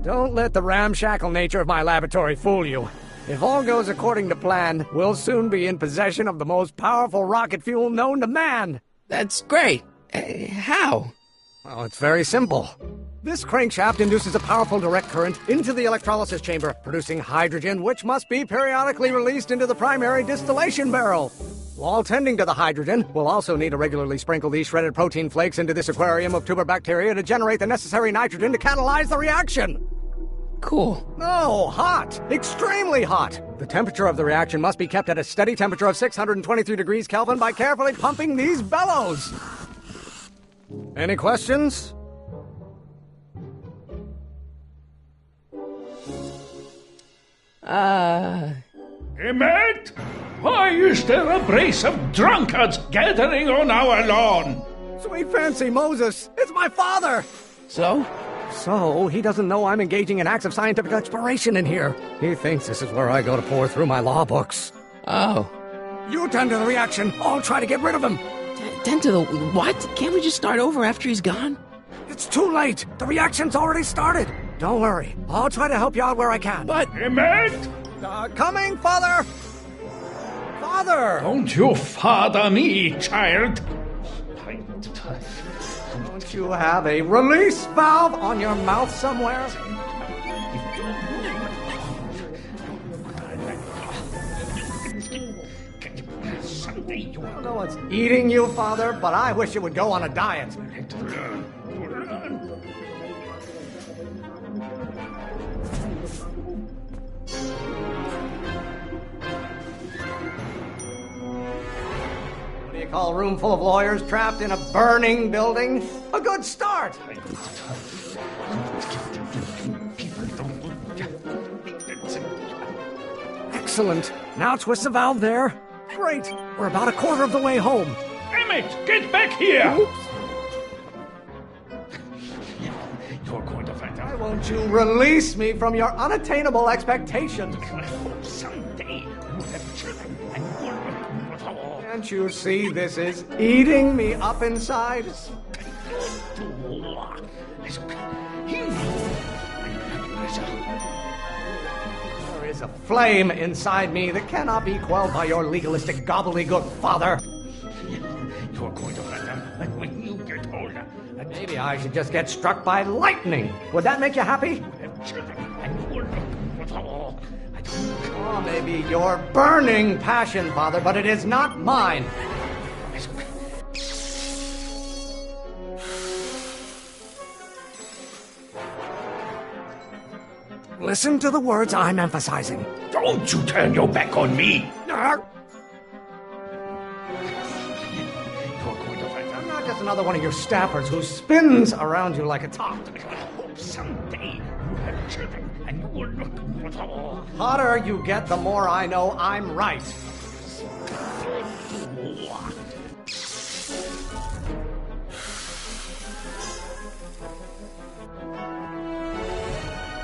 Don't let the ramshackle nature of my laboratory fool you. If all goes according to plan, we'll soon be in possession of the most powerful rocket fuel known to man. That's great. How? Well, it's very simple. This crankshaft induces a powerful direct current into the electrolysis chamber, producing hydrogen, which must be periodically released into the primary distillation barrel. While tending to the hydrogen, we'll also need to regularly sprinkle these shredded protein flakes into this aquarium of tuber bacteria to generate the necessary nitrogen to catalyze the reaction. Cool. No, hot. Extremely hot. The temperature of the reaction must be kept at a steady temperature of 623 degrees Kelvin by carefully pumping these bellows. Any questions? Emmett? Why is there a brace of drunkards gathering on our lawn? Sweet fancy Moses, it's my father! So? So, he doesn't know I'm engaging in acts of scientific exploration in here. He thinks this is where I go to pour through my law books. Oh. You tend to the reaction. I'll try to get rid of him. Tend to the... What? Can't we just start over after he's gone? It's too late. The reaction's already started. Don't worry. I'll try to help you out where I can. But... Emmett! Coming, Father! Father! Don't you father me, child. Don't you have a release valve on your mouth somewhere? I don't know what's eating you, Father, but I wish you would go on a diet. What do you call a room full of lawyers trapped in a burning building? A good start! Excellent. Now twist the valve there. Great. We're about a quarter of the way home. Emmett, get back here! Oops. You're going to find out. Why won't you release me from your unattainable expectations? I hope someday you have children and you'll... Can't you see this is eating me up inside? There is a flame inside me that cannot be quelled by your legalistic gobbledygook, Father. You're going to find out when you get older. Maybe I should just get struck by lightning. Would that make you happy? Oh, maybe your burning passion, Father, but it is not mine. Listen to the words I'm emphasizing. Don't you turn your back on me. I'm not just another one of your staffers who spins around you like a top. I hope someday you have children and you will look... The hotter you get, the more I know I'm right.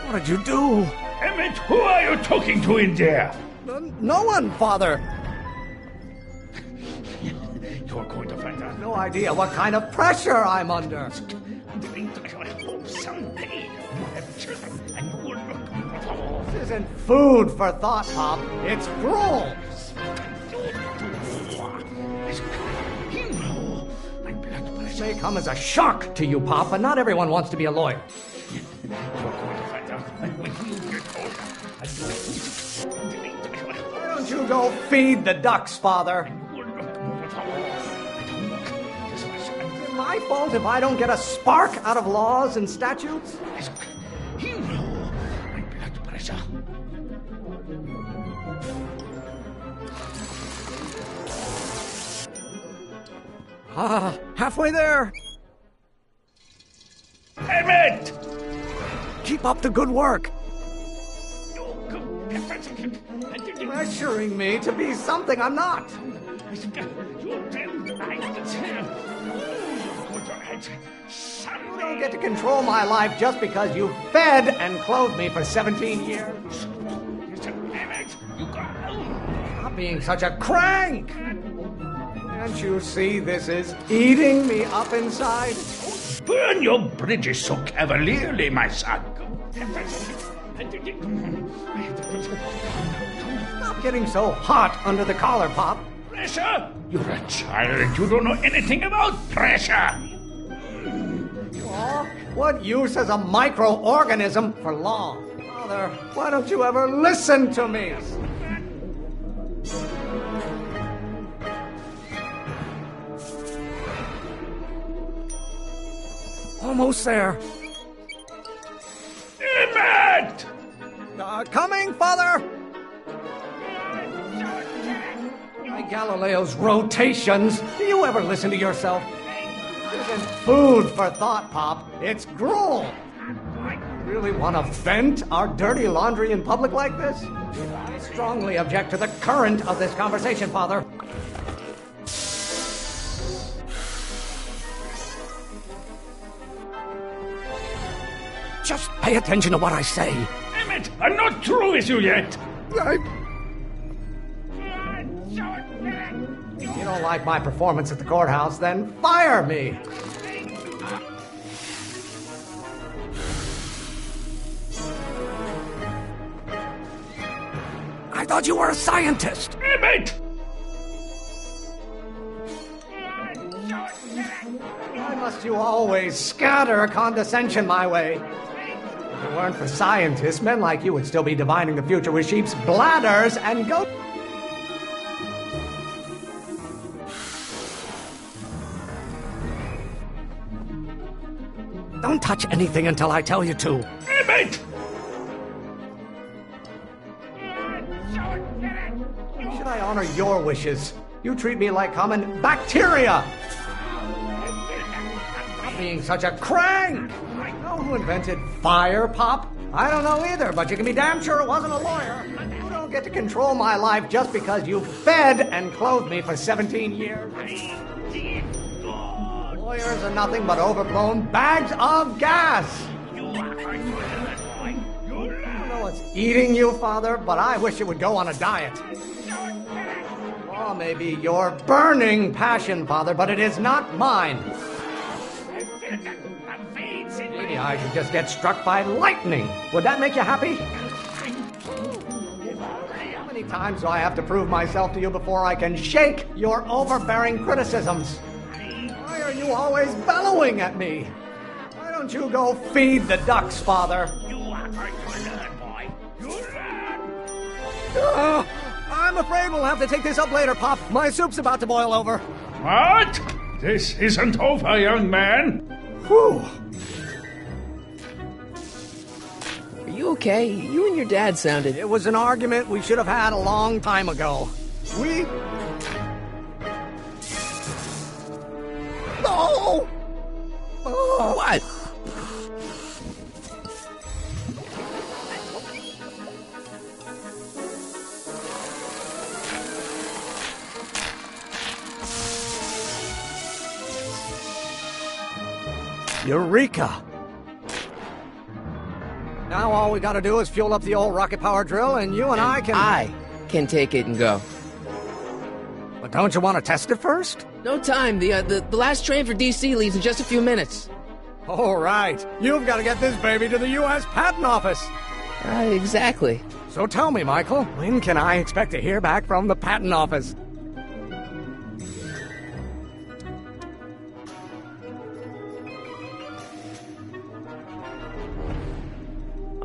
What did you do? Emmett, who are you talking to in there? No one, Father. You're going to find out. No idea what kind of pressure I'm under. I hope someday you have children and you will look... This isn't food for thought, Pop. It's gruel. This may come as a shock to you, Pop, but not everyone wants to be a lawyer. You're going to find out when you get older. Why don't you go feed the ducks, Father? Is it my fault if I don't get a spark out of laws and statutes? You know my blood pressure. Halfway there. Emmett! Keep up the good work. Pressuring me to be something I'm not. You don't get to control my life just because you fed and clothed me for 17 years. Stop being such a crank. Can't you see this is eating me up inside? Burn your bridges so cavalierly, my son. Stop getting so hot under the collar, Pop. Pressure? You're a child and you don't know anything about pressure. Law? What use has a microorganism for law? Father, why don't you ever listen to me? Almost there. Emmett! Coming, Father! By Galileo's rotations, do you ever listen to yourself? This isn't food for thought, Pop. It's gruel. Really want to vent our dirty laundry in public like this? I strongly object to the current of this conversation, Father. pay attention to what I say. Emmett, I'm not through with you yet. If you don't like my performance at the courthouse, then fire me. I thought you were a scientist. Emmett! Why must you always scatter condescension my way? If it weren't for scientists, men like you would still be divining the future with sheep's bladders and goat... Don't touch anything until I tell you to. Emmett! Should I honor your wishes? You treat me like common bacteria! Stop being such a crank! I know who invented fire, Pop. I don't know either, but you can be damn sure it wasn't a lawyer. You don't get to control my life just because you fed and clothed me for 17 years. Lawyers are nothing but overblown bags of gas! I don't know what's eating you, Father, but I wish it would go on a diet. Law may be your burning passion, Father, but it is not mine. Maybe I should just get struck by lightning. Would that make you happy? How many times do I have to prove myself to you before I can shake your overbearing criticisms? Why are you always bellowing at me? Why don't you go feed the ducks, Father? I'm afraid we'll have to take this up later, Pop. My soup's about to boil over. What? This isn't over, young man. Whew. Are you okay? You and your dad sounded... It was an argument we should have had a long time ago. We... Oh! Oh! What? Eureka! Now all we gotta do is fuel up the old rocket power drill and you and I can take it and go. But don't you want to test it first? No time. The last train for DC leaves in just a few minutes. All right. You've got to get this baby to the U.S. Patent Office. Exactly. So tell me, Michael, when can I expect to hear back from the Patent Office?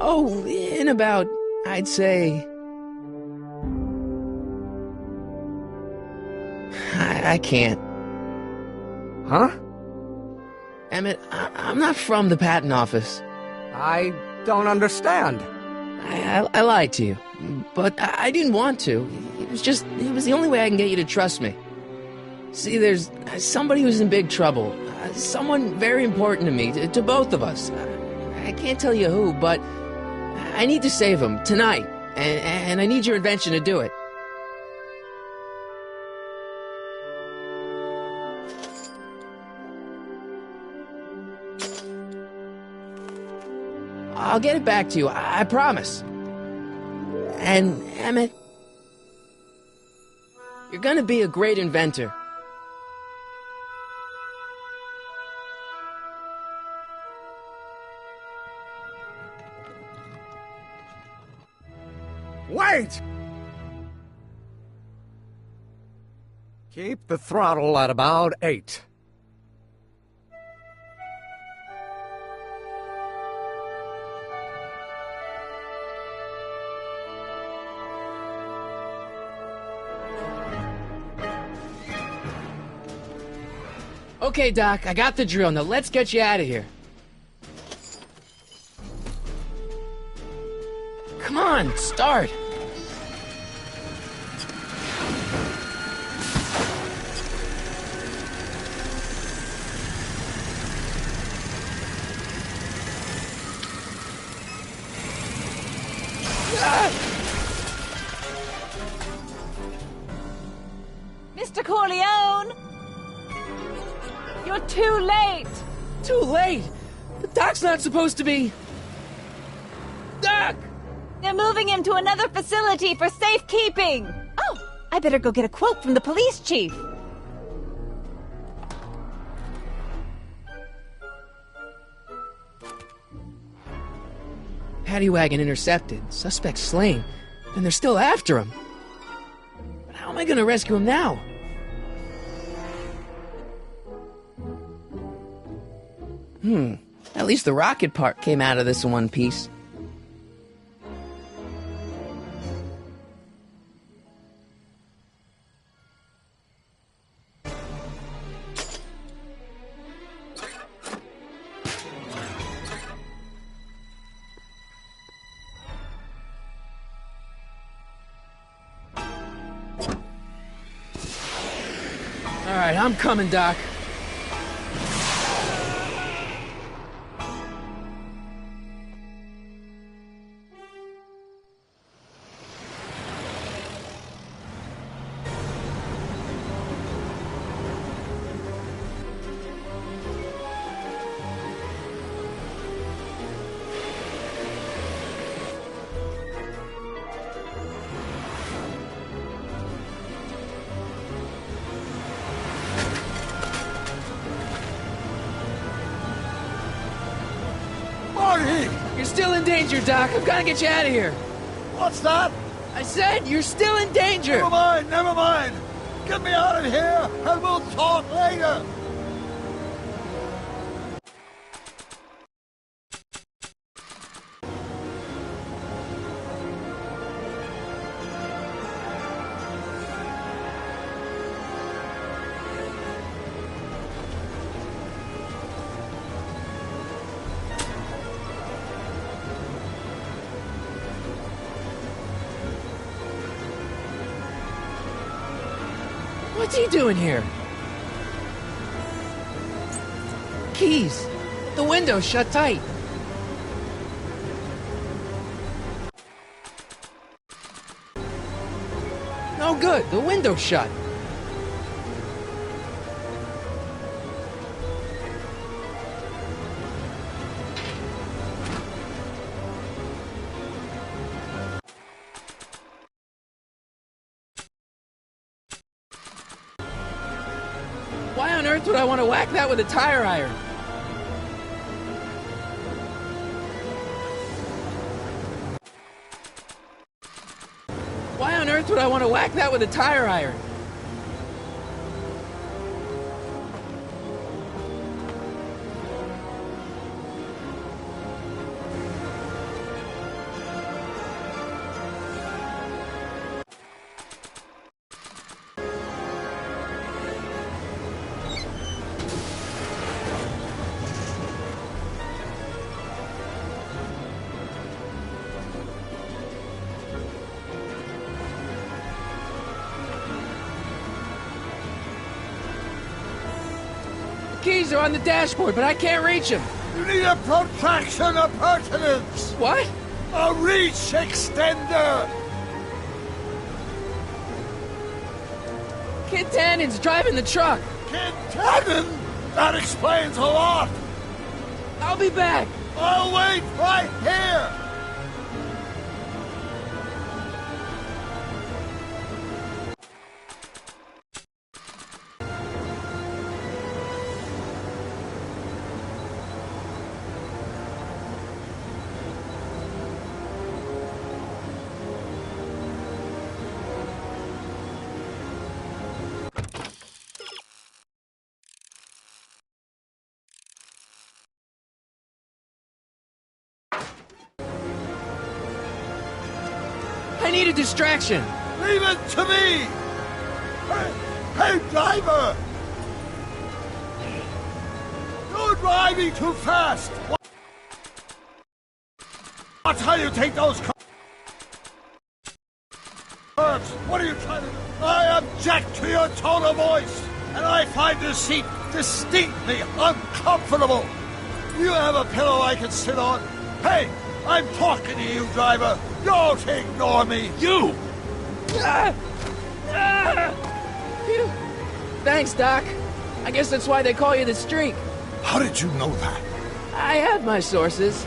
Oh, in about, I'd say... I can't. Huh? Emmett, I'm not from the patent office. I don't understand. I lied to you, but I didn't want to. It was the only way I can get you to trust me. See, there's somebody who's in big trouble. Someone very important to me, to both of us. I can't tell you who, but I need to save him tonight, and I need your invention to do it. I'll get it back to you, I promise. And, Emmett, you're gonna be a great inventor. Wait! Keep the throttle at about 8. Okay, Doc, I got the drill. Now let's get you out of here. Come on, start. Mr. Corleone! You're too late! Too late? The doc's not supposed to be... They're moving him to another facility for safekeeping. Oh, I better go get a quote from the police chief. Paddy wagon intercepted. Suspect slain. And they're still after him. But how am I gonna rescue him now? At least the rocket part came out of this in one piece. All right, I'm coming, Doc. You're still in danger, Doc. I've got to get you out of here. What's that? I said you're still in danger. Never mind, never mind. Get me out of here, and we'll talk later. What's he doing here? Keys. The window's shut tight. No good. The window's shut. Why on earth would I want to whack that with a tire iron? Why on earth would I want to whack that with a tire iron? Keys are on the dashboard, but I can't reach them. You need a protraction appurtenance. What? A reach extender. Kid Tannen's driving the truck. Kid Tannen? That explains a lot. I'll be back. I'll wait right here. I need a distraction. Leave it to me. Hey, driver. You're driving too fast. Watch how you take those curves. What are you trying to do? I object to your tone of voice, and I find this seat distinctly uncomfortable. You have a pillow I can sit on? Hey, I'm talking to you, driver. Don't ignore me. You! Thanks, Doc. I guess that's why they call you the Streak. How did you know that? I have my sources.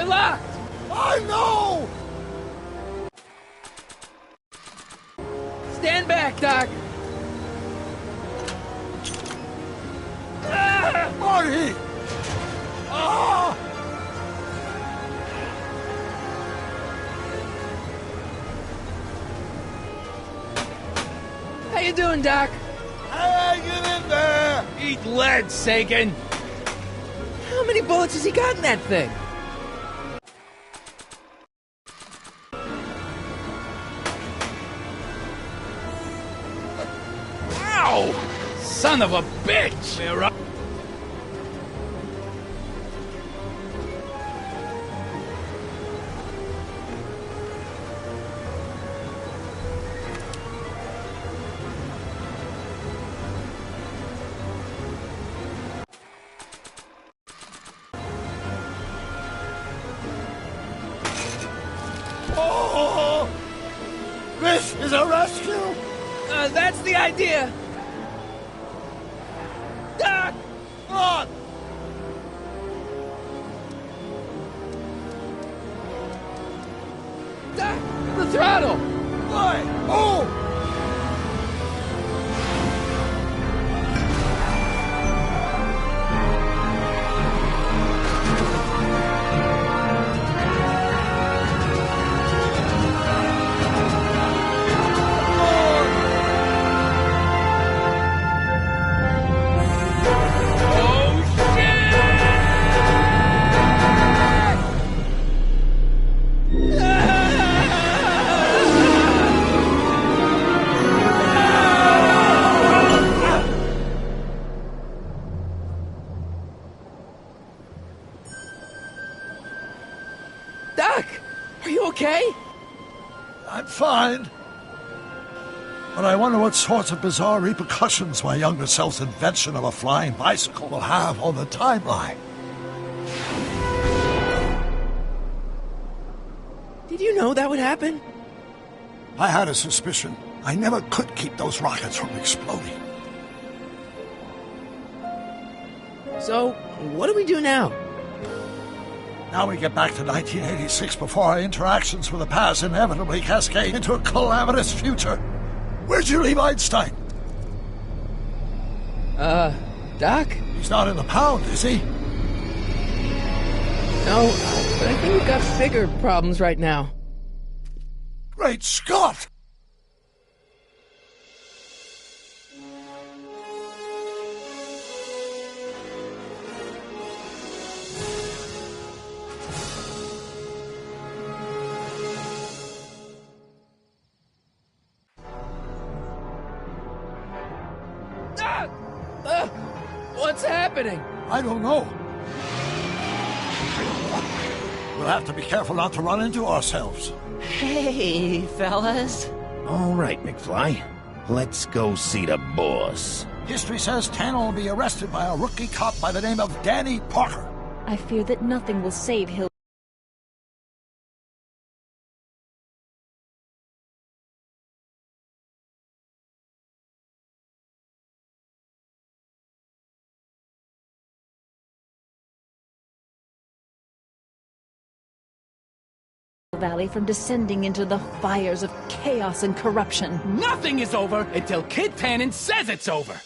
locked! I know! Stand back, Doc! Marty! Ah! How you doing, Doc? Hanging in there! Eat lead, Sagan! How many bullets has he got in that thing? Ow! Son of a bitch! Oh! This is a rescue! That's the idea! Doc! On! Doc! The throttle! Why? Oh! Doc! Are you okay? I'm fine. But I wonder what sorts of bizarre repercussions my younger self's invention of a flying bicycle will have on the timeline. Did you know that would happen? I had a suspicion. I never could keep those rockets from exploding. So, what do we do now? Now we get back to 1986 before our interactions with the past inevitably cascade into a calamitous future. Where'd you leave Einstein? Doc? He's not in the pound, is he? No, but I think we've got bigger problems right now. Great Scott! What's happening? I don't know. We'll have to be careful not to run into ourselves. Hey, fellas. All right, McFly. Let's go see the boss. History says Tanner will be arrested by a rookie cop by the name of Danny Parker. I fear that nothing will save Hill Valley from descending into the fires of chaos and corruption. Nothing is over until Kid Tannen says it's over!